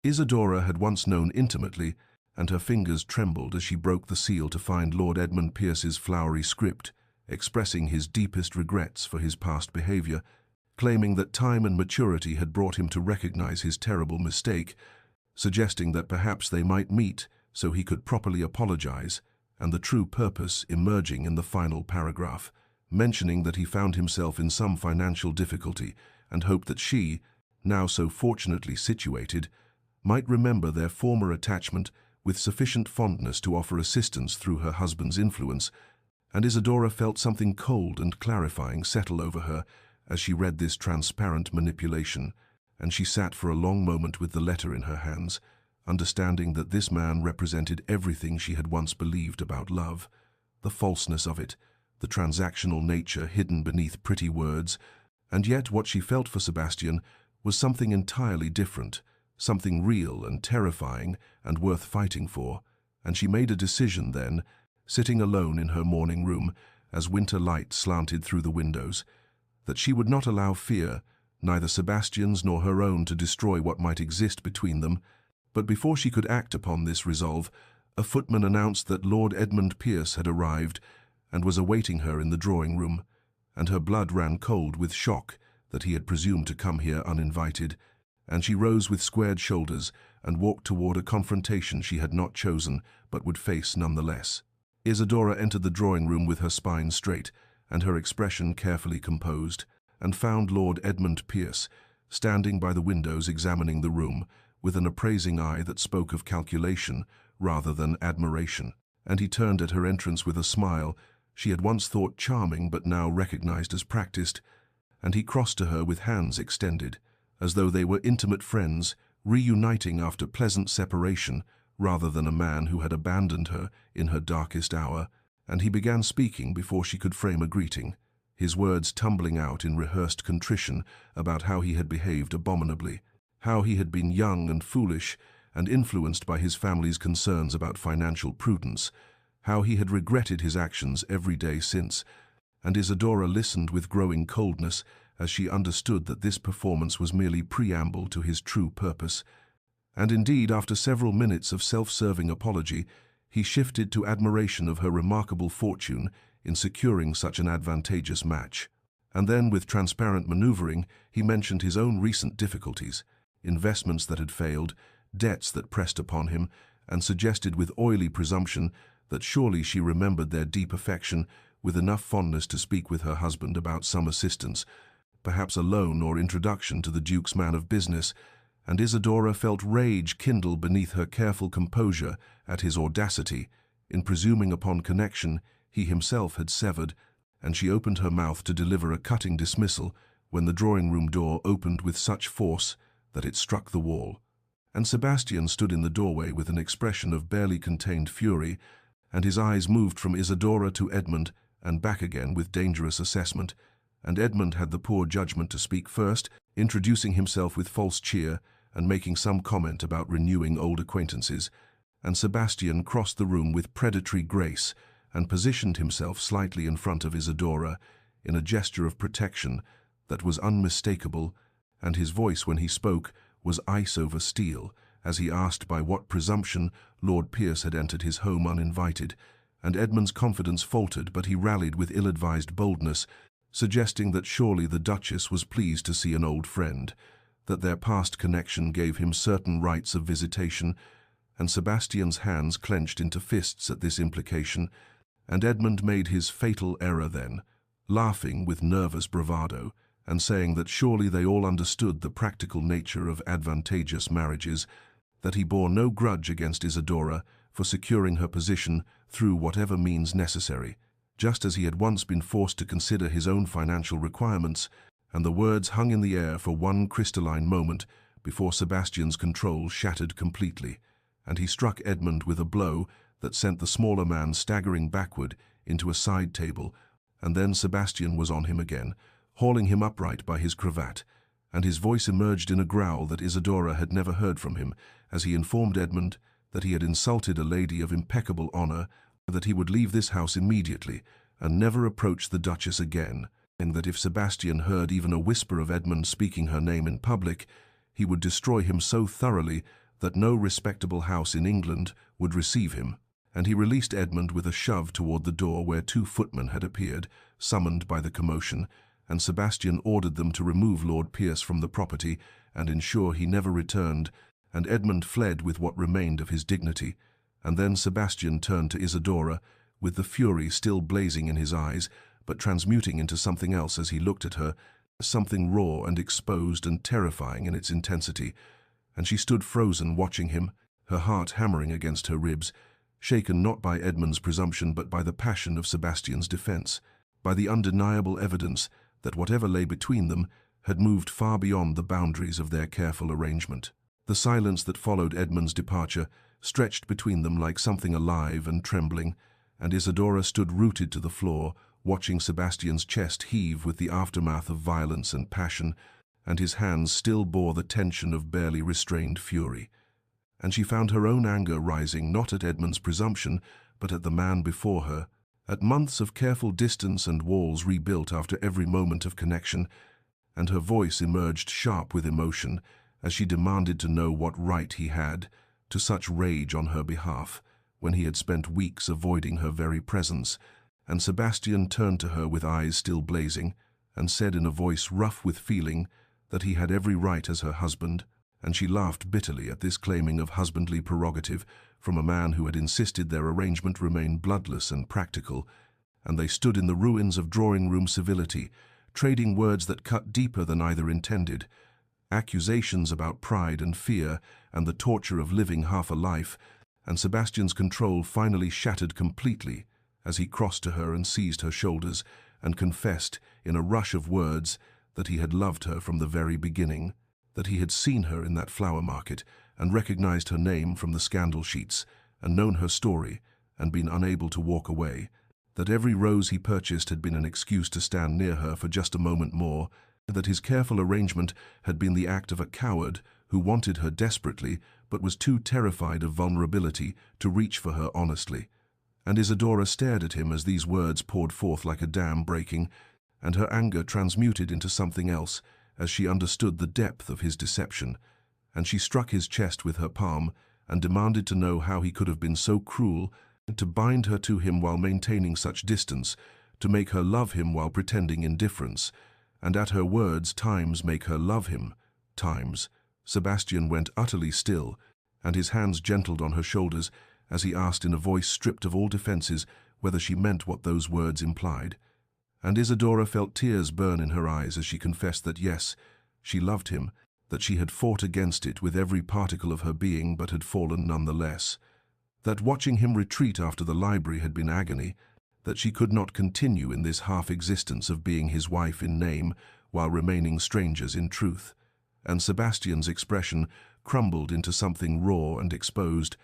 Isadora had once known intimately, and her fingers trembled as she broke the seal to find Lord Edmund Pierce's flowery script, expressing his deepest regrets for his past behaviour, claiming that time and maturity had brought him to recognize his terrible mistake, suggesting that perhaps they might meet so he could properly apologize, and the true purpose emerging in the final paragraph, mentioning that he found himself in some financial difficulty and hoped that she, now so fortunately situated, might remember their former attachment with sufficient fondness to offer assistance through her husband's influence, and Isadora felt something cold and clarifying settle over her as she read this transparent manipulation, and she sat for a long moment with the letter in her hands, understanding that this man represented everything she had once believed about love, the falseness of it, the transactional nature hidden beneath pretty words, and yet what she felt for Sebastian was something entirely different, something real and terrifying and worth fighting for, and she made a decision then, sitting alone in her morning room as winter light slanted through the windows, that she would not allow fear, neither Sebastian's nor her own, to destroy what might exist between them. But before she could act upon this resolve, a footman announced that Lord Edmund Pierce had arrived and was awaiting her in the drawing-room, and her blood ran cold with shock that he had presumed to come here uninvited, and she rose with squared shoulders and walked toward a confrontation she had not chosen but would face nonetheless. Isadora entered the drawing-room with her spine straight and her expression carefully composed, and found Lord Edmund Pierce standing by the windows examining the room with an appraising eye that spoke of calculation rather than admiration, and he turned at her entrance with a smile she had once thought charming but now recognized as practiced, and he crossed to her with hands extended, as though they were intimate friends reuniting after pleasant separation rather than a man who had abandoned her in her darkest hour, and he began speaking before she could frame a greeting, his words tumbling out in rehearsed contrition about how he had behaved abominably, how he had been young and foolish and influenced by his family's concerns about financial prudence, how he had regretted his actions every day since, and Isadora listened with growing coldness as she understood that this performance was merely preamble to his true purpose. And indeed, after several minutes of self-serving apology, he shifted to admiration of her remarkable fortune in securing such an advantageous match. And then, with transparent maneuvering, he mentioned his own recent difficulties, investments that had failed, debts that pressed upon him, and suggested with oily presumption that surely she remembered their deep affection with enough fondness to speak with her husband about some assistance, perhaps a loan or introduction to the Duke's man of business, and Isadora felt rage kindle beneath her careful composure at his audacity in presuming upon connection he himself had severed, and she opened her mouth to deliver a cutting dismissal when the drawing-room door opened with such force that it struck the wall, and Sebastian stood in the doorway with an expression of barely contained fury, and his eyes moved from Isadora to Edmund and back again with dangerous assessment, and Edmund had the poor judgment to speak first, introducing himself with false cheer and making some comment about renewing old acquaintances, and Sebastian crossed the room with predatory grace and positioned himself slightly in front of Isadora in a gesture of protection that was unmistakable, and his voice when he spoke was ice over steel, as he asked by what presumption Lord Pierce had entered his home uninvited, and Edmund's confidence faltered, but he rallied with ill-advised boldness, suggesting that surely the Duchess was pleased to see an old friend, that their past connection gave him certain rights of visitation, and Sebastian's hands clenched into fists at this implication, and Edmund made his fatal error then, laughing with nervous bravado, and saying that surely they all understood the practical nature of advantageous marriages, that he bore no grudge against Isidora for securing her position through whatever means necessary, just as he had once been forced to consider his own financial requirements, and the words hung in the air for one crystalline moment before Sebastian's control shattered completely, and he struck Edmund with a blow that sent the smaller man staggering backward into a side table, and then Sebastian was on him again, hauling him upright by his cravat, and his voice emerged in a growl that Isidora had never heard from him, as he informed Edmund that he had insulted a lady of impeccable honor, that he would leave this house immediately and never approach the Duchess again, and that if Sebastian heard even a whisper of Edmund speaking her name in public, he would destroy him so thoroughly that no respectable house in England would receive him. And he released Edmund with a shove toward the door where 2 footmen had appeared, summoned by the commotion, and Sebastian ordered them to remove Lord Pierce from the property and ensure he never returned, and Edmund fled with what remained of his dignity. And then Sebastian turned to Isidora, with the fury still blazing in his eyes, but transmuting into something else as he looked at her, something raw and exposed and terrifying in its intensity, and she stood frozen watching him, her heart hammering against her ribs, shaken not by Edmund's presumption but by the passion of Sebastian's defense, by the undeniable evidence that whatever lay between them had moved far beyond the boundaries of their careful arrangement. The silence that followed Edmund's departure stretched between them like something alive and trembling, and Isidora stood rooted to the floor, watching Sebastian's chest heave with the aftermath of violence and passion, and his hands still bore the tension of barely restrained fury. And she found her own anger rising not at Edmund's presumption, but at the man before her, at months of careful distance and walls rebuilt after every moment of connection, and her voice emerged sharp with emotion as she demanded to know what right he had to such rage on her behalf, when he had spent weeks avoiding her very presence. And Sebastian turned to her with eyes still blazing, and said in a voice rough with feeling that he had every right as her husband, and she laughed bitterly at this claiming of husbandly prerogative from a man who had insisted their arrangement remain bloodless and practical, and they stood in the ruins of drawing-room civility, trading words that cut deeper than either intended, accusations about pride and fear and the torture of living half a life, and Sebastian's control finally shattered completely as he crossed to her and seized her shoulders and confessed in a rush of words that he had loved her from the very beginning, that he had seen her in that flower market and recognized her name from the scandal sheets and known her story and been unable to walk away, that every rose he purchased had been an excuse to stand near her for just a moment more, that his careful arrangement had been the act of a coward who wanted her desperately but was too terrified of vulnerability to reach for her honestly. And Isidora stared at him as these words poured forth like a dam breaking, and her anger transmuted into something else as she understood the depth of his deception, and she struck his chest with her palm and demanded to know how he could have been so cruel to bind her to him while maintaining such distance, to make her love him while pretending indifference, and at her words times make her love him, times. Sebastian went utterly still, and his hands gentled on her shoulders as he asked in a voice stripped of all defenses whether she meant what those words implied. And Isidora felt tears burn in her eyes as she confessed that yes, she loved him, that she had fought against it with every particle of her being but had fallen nonetheless, that watching him retreat after the library had been agony, that she could not continue in this half-existence of being his wife in name while remaining strangers in truth. And Sebastian's expression crumbled into something raw and exposed,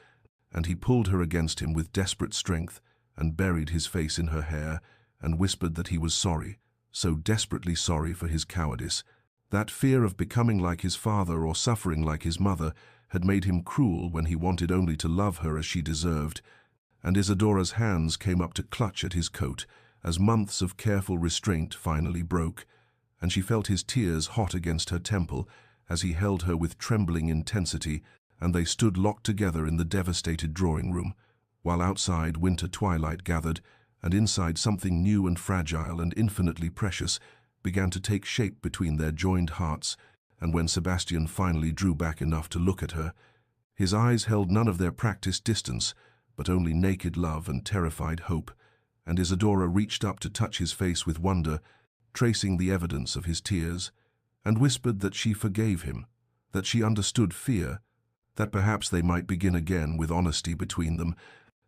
and he pulled her against him with desperate strength and buried his face in her hair and whispered that he was sorry, so desperately sorry for his cowardice. That fear of becoming like his father or suffering like his mother had made him cruel when he wanted only to love her as she deserved, and Isidora's hands came up to clutch at his coat as months of careful restraint finally broke, and she felt his tears hot against her temple as he held her with trembling intensity, and they stood locked together in the devastated drawing-room, while outside winter twilight gathered, and inside something new and fragile and infinitely precious began to take shape between their joined hearts. And when Sebastian finally drew back enough to look at her, his eyes held none of their practiced distance, but only naked love and terrified hope, and Isidora reached up to touch his face with wonder, tracing the evidence of his tears, and whispered that she forgave him, that she understood fear, that perhaps they might begin again with honesty between them.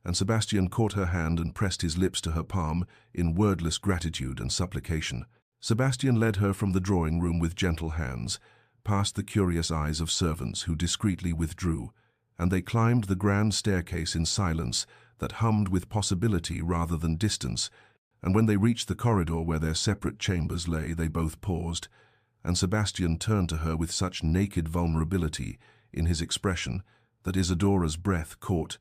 And Sebastian caught her hand and pressed his lips to her palm in wordless gratitude and supplication. Sebastian led her from the drawing-room with gentle hands, past the curious eyes of servants who discreetly withdrew, and they climbed the grand staircase in silence that hummed with possibility rather than distance. And when they reached the corridor where their separate chambers lay, they both paused, and Sebastian turned to her with such naked vulnerability in his expression that Isidora's breath caught,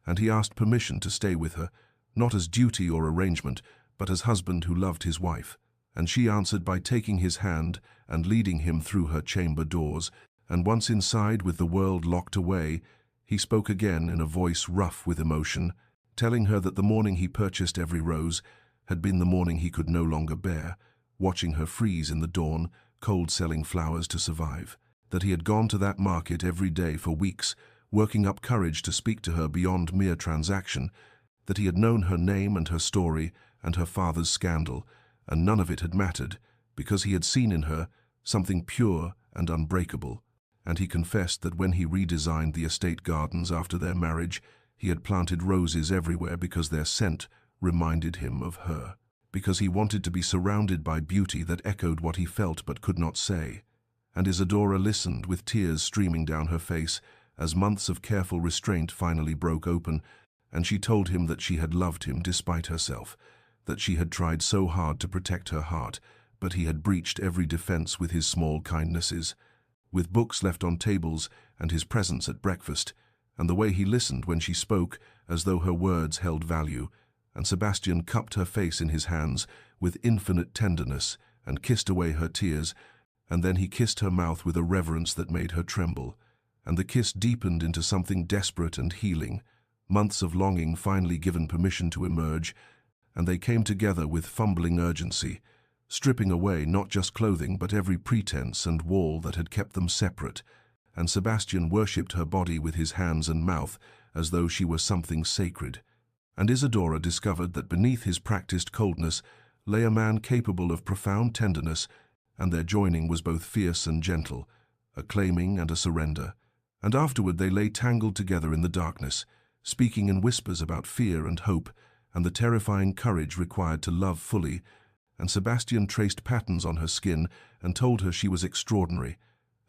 and he asked permission to stay with her, not as duty or arrangement, but as husband who loved his wife. And she answered by taking his hand and leading him through her chamber doors, and once inside with the world locked away, he spoke again in a voice rough with emotion, telling her that the morning he purchased every rose had been the morning he could no longer bear, watching her freeze in the dawn, cold selling flowers to survive, that he had gone to that market every day for weeks, working up courage to speak to her beyond mere transaction, that he had known her name and her story and her father's scandal, and none of it had mattered, because he had seen in her something pure and unbreakable, and he confessed that when he redesigned the estate gardens after their marriage, he had planted roses everywhere because their scent reminded him of her, because he wanted to be surrounded by beauty that echoed what he felt but could not say. And Isidora listened with tears streaming down her face as months of careful restraint finally broke open, and she told him that she had loved him despite herself, that she had tried so hard to protect her heart, but he had breached every defense with his small kindnesses, with books left on tables and his presence at breakfast, and the way he listened when she spoke as though her words held value. And Sebastian cupped her face in his hands with infinite tenderness and kissed away her tears, and then he kissed her mouth with a reverence that made her tremble, and the kiss deepened into something desperate and healing. Months of longing finally given permission to emerge, and they came together with fumbling urgency, stripping away not just clothing but every pretense and wall that had kept them separate, and Sebastian worshipped her body with his hands and mouth as though she were something sacred. And Isidora discovered that beneath his practiced coldness lay a man capable of profound tenderness, and their joining was both fierce and gentle, a claiming and a surrender. And afterward they lay tangled together in the darkness, speaking in whispers about fear and hope, and the terrifying courage required to love fully, and Sebastian traced patterns on her skin and told her she was extraordinary,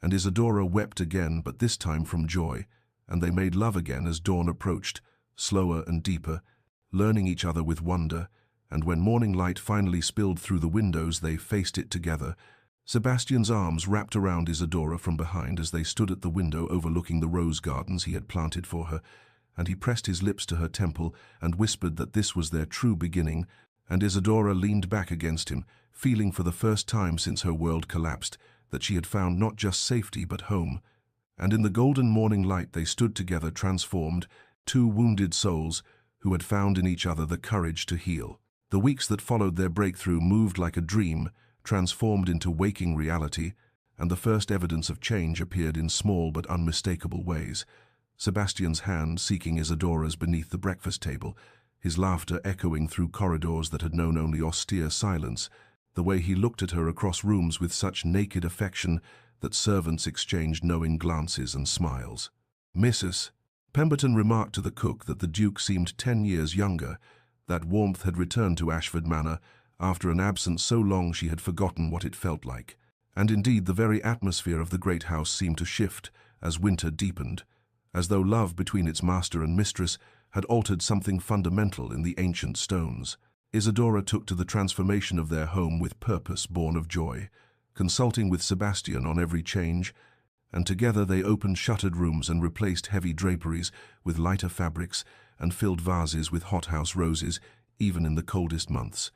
and Isidora wept again, but this time from joy, and they made love again as dawn approached, slower and deeper, learning each other with wonder, and when morning light finally spilled through the windows they faced it together. Sebastian's arms wrapped around Isidora from behind as they stood at the window overlooking the rose gardens he had planted for her, and he pressed his lips to her temple and whispered that this was their true beginning, and Isidora leaned back against him, feeling for the first time since her world collapsed that she had found not just safety but home. And in the golden morning light they stood together transformed, two wounded souls who had found in each other the courage to heal. The weeks that followed their breakthrough moved like a dream, transformed into waking reality, and the first evidence of change appeared in small but unmistakable ways. Sebastian's hand seeking Isidora's beneath the breakfast table, his laughter echoing through corridors that had known only austere silence, the way he looked at her across rooms with such naked affection that servants exchanged knowing glances and smiles. "Mrs. Pemberton remarked to the cook that the Duke seemed 10 years younger. That warmth had returned to Ashford Manor after an absence so long she had forgotten what it felt like. And indeed the very atmosphere of the great house seemed to shift as winter deepened, as though love between its master and mistress had altered something fundamental in the ancient stones. Isidora took to the transformation of their home with purpose born of joy, consulting with Sebastian on every change, and together they opened shuttered rooms and replaced heavy draperies with lighter fabrics and filled vases with hothouse roses, even in the coldest months.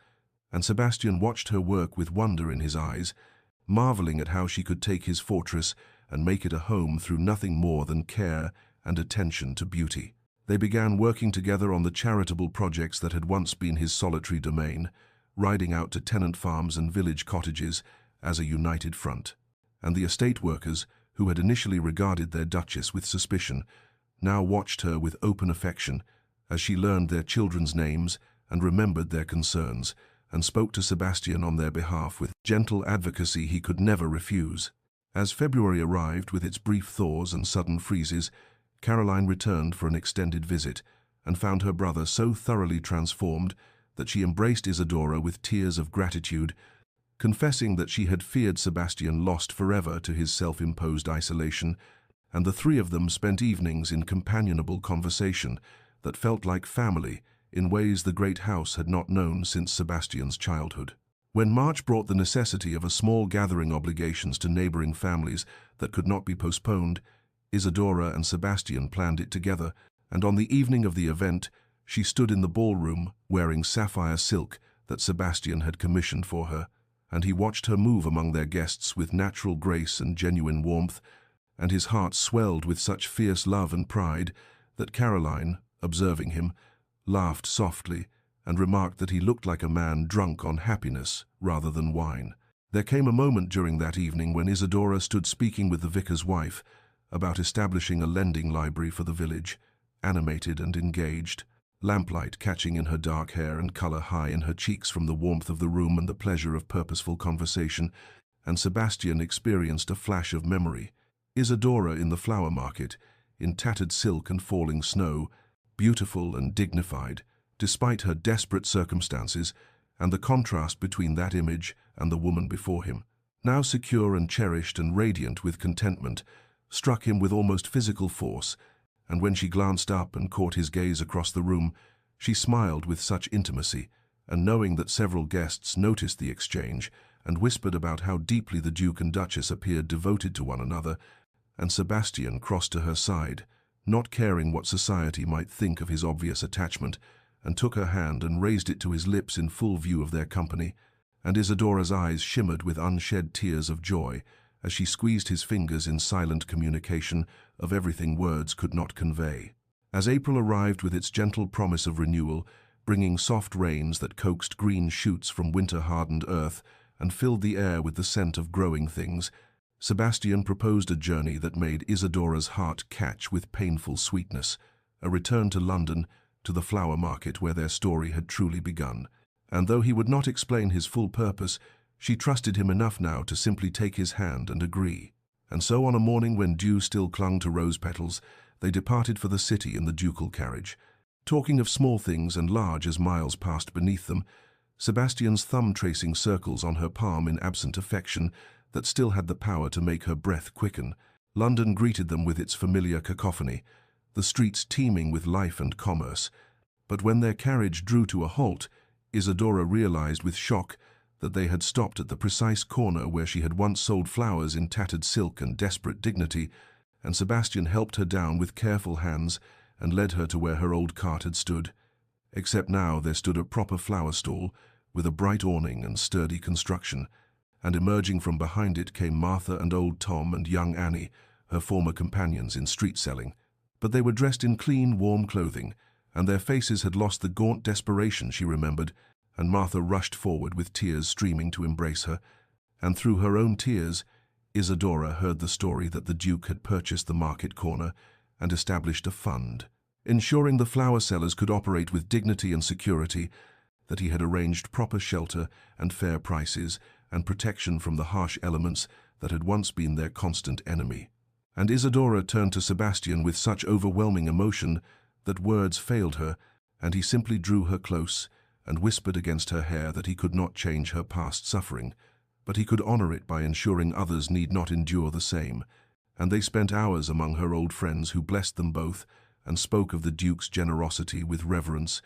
And Sebastian watched her work with wonder in his eyes, marveling at how she could take his fortress and make it a home through nothing more than care and attention to beauty. They began working together on the charitable projects that had once been his solitary domain, riding out to tenant farms and village cottages as a united front. And the estate workers, who had initially regarded their duchess with suspicion, now watched her with open affection as she learned their children's names and remembered their concerns, and spoke to Sebastian on their behalf with gentle advocacy he could never refuse. As February arrived with its brief thaws and sudden freezes, Caroline returned for an extended visit and found her brother so thoroughly transformed that she embraced Isidora with tears of gratitude, confessing that she had feared Sebastian lost forever to his self-imposed isolation, and the three of them spent evenings in companionable conversation that felt like family in ways the great house had not known since Sebastian's childhood. When March brought the necessity of a small gathering obligations to neighboring families that could not be postponed, Isidora and Sebastian planned it together, and on the evening of the event, she stood in the ballroom wearing sapphire silk that Sebastian had commissioned for her, and he watched her move among their guests with natural grace and genuine warmth, and his heart swelled with such fierce love and pride that Caroline, observing him, laughed softly and remarked that he looked like a man drunk on happiness rather than wine. There came a moment during that evening when Isidora stood speaking with the vicar's wife about establishing a lending library for the village, animated and engaged, lamplight catching in her dark hair and color high in her cheeks from the warmth of the room and the pleasure of purposeful conversation, and Sebastian experienced a flash of memory. Isidora in the flower market, in tattered silk and falling snow, beautiful and dignified, despite her desperate circumstances, and the contrast between that image and the woman before him, now secure and cherished and radiant with contentment, struck him with almost physical force, and when she glanced up and caught his gaze across the room, she smiled with such intimacy, and knowing that several guests noticed the exchange, and whispered about how deeply the Duke and Duchess appeared devoted to one another, and Sebastian crossed to her side, not caring what society might think of his obvious attachment, and took her hand and raised it to his lips in full view of their company, and Isidora's eyes shimmered with unshed tears of joy as she squeezed his fingers in silent communication of everything words could not convey. As April arrived with its gentle promise of renewal, bringing soft rains that coaxed green shoots from winter-hardened earth and filled the air with the scent of growing things, Sebastian proposed a journey that made Isidora's heart catch with painful sweetness, a return to London, to the flower market where their story had truly begun. And though he would not explain his full purpose, she trusted him enough now to simply take his hand and agree. And so on a morning when dew still clung to rose petals, they departed for the city in the ducal carriage. Talking of small things and large as miles passed beneath them, Sebastian's thumb tracing circles on her palm in absent affection that still had the power to make her breath quicken. London greeted them with its familiar cacophony, the streets teeming with life and commerce. But when their carriage drew to a halt, Isidora realized with shock that they had stopped at the precise corner where she had once sold flowers in tattered silk and desperate dignity, and Sebastian helped her down with careful hands and led her to where her old cart had stood. Except now there stood a proper flower stall with a bright awning and sturdy construction, and emerging from behind it came Martha and old Tom and young Annie, her former companions in street selling. But they were dressed in clean, warm clothing, and their faces had lost the gaunt desperation she remembered, and Martha rushed forward with tears streaming to embrace her, and through her own tears, Isidora heard the story that the Duke had purchased the market corner and established a fund, ensuring the flower sellers could operate with dignity and security, that he had arranged proper shelter and fair prices and protection from the harsh elements that had once been their constant enemy. And Isidora turned to Sebastian with such overwhelming emotion that words failed her, and he simply drew her close and whispered against her hair that he could not change her past suffering, but he could honor it by ensuring others need not endure the same. And they spent hours among her old friends who blessed them both and spoke of the Duke's generosity with reverence,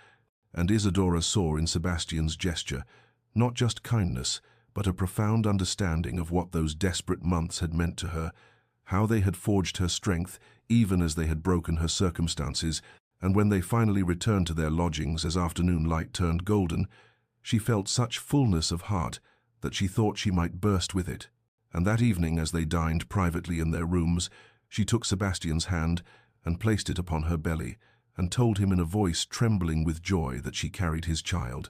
and Isidora saw in Sebastian's gesture not just kindness, but a profound understanding of what those desperate months had meant to her, how they had forged her strength even as they had broken her circumstances, and when they finally returned to their lodgings as afternoon light turned golden, she felt such fullness of heart that she thought she might burst with it. And that evening, as they dined privately in their rooms, she took Sebastian's hand and placed it upon her belly, and told him in a voice trembling with joy that she carried his child,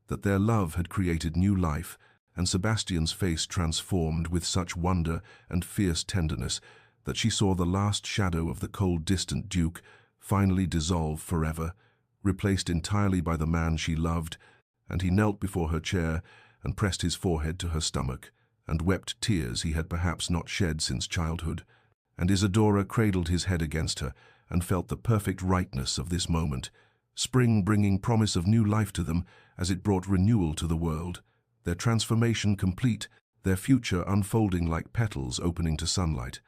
that their love had created new life, and Sebastian's face transformed with such wonder and fierce tenderness that she saw the last shadow of the cold, distant Duke finally dissolve forever, replaced entirely by the man she loved, and he knelt before her chair and pressed his forehead to her stomach, and wept tears he had perhaps not shed since childhood. And Isidora cradled his head against her and felt the perfect rightness of this moment, spring bringing promise of new life to them as it brought renewal to the world, their transformation complete, their future unfolding like petals opening to sunlight.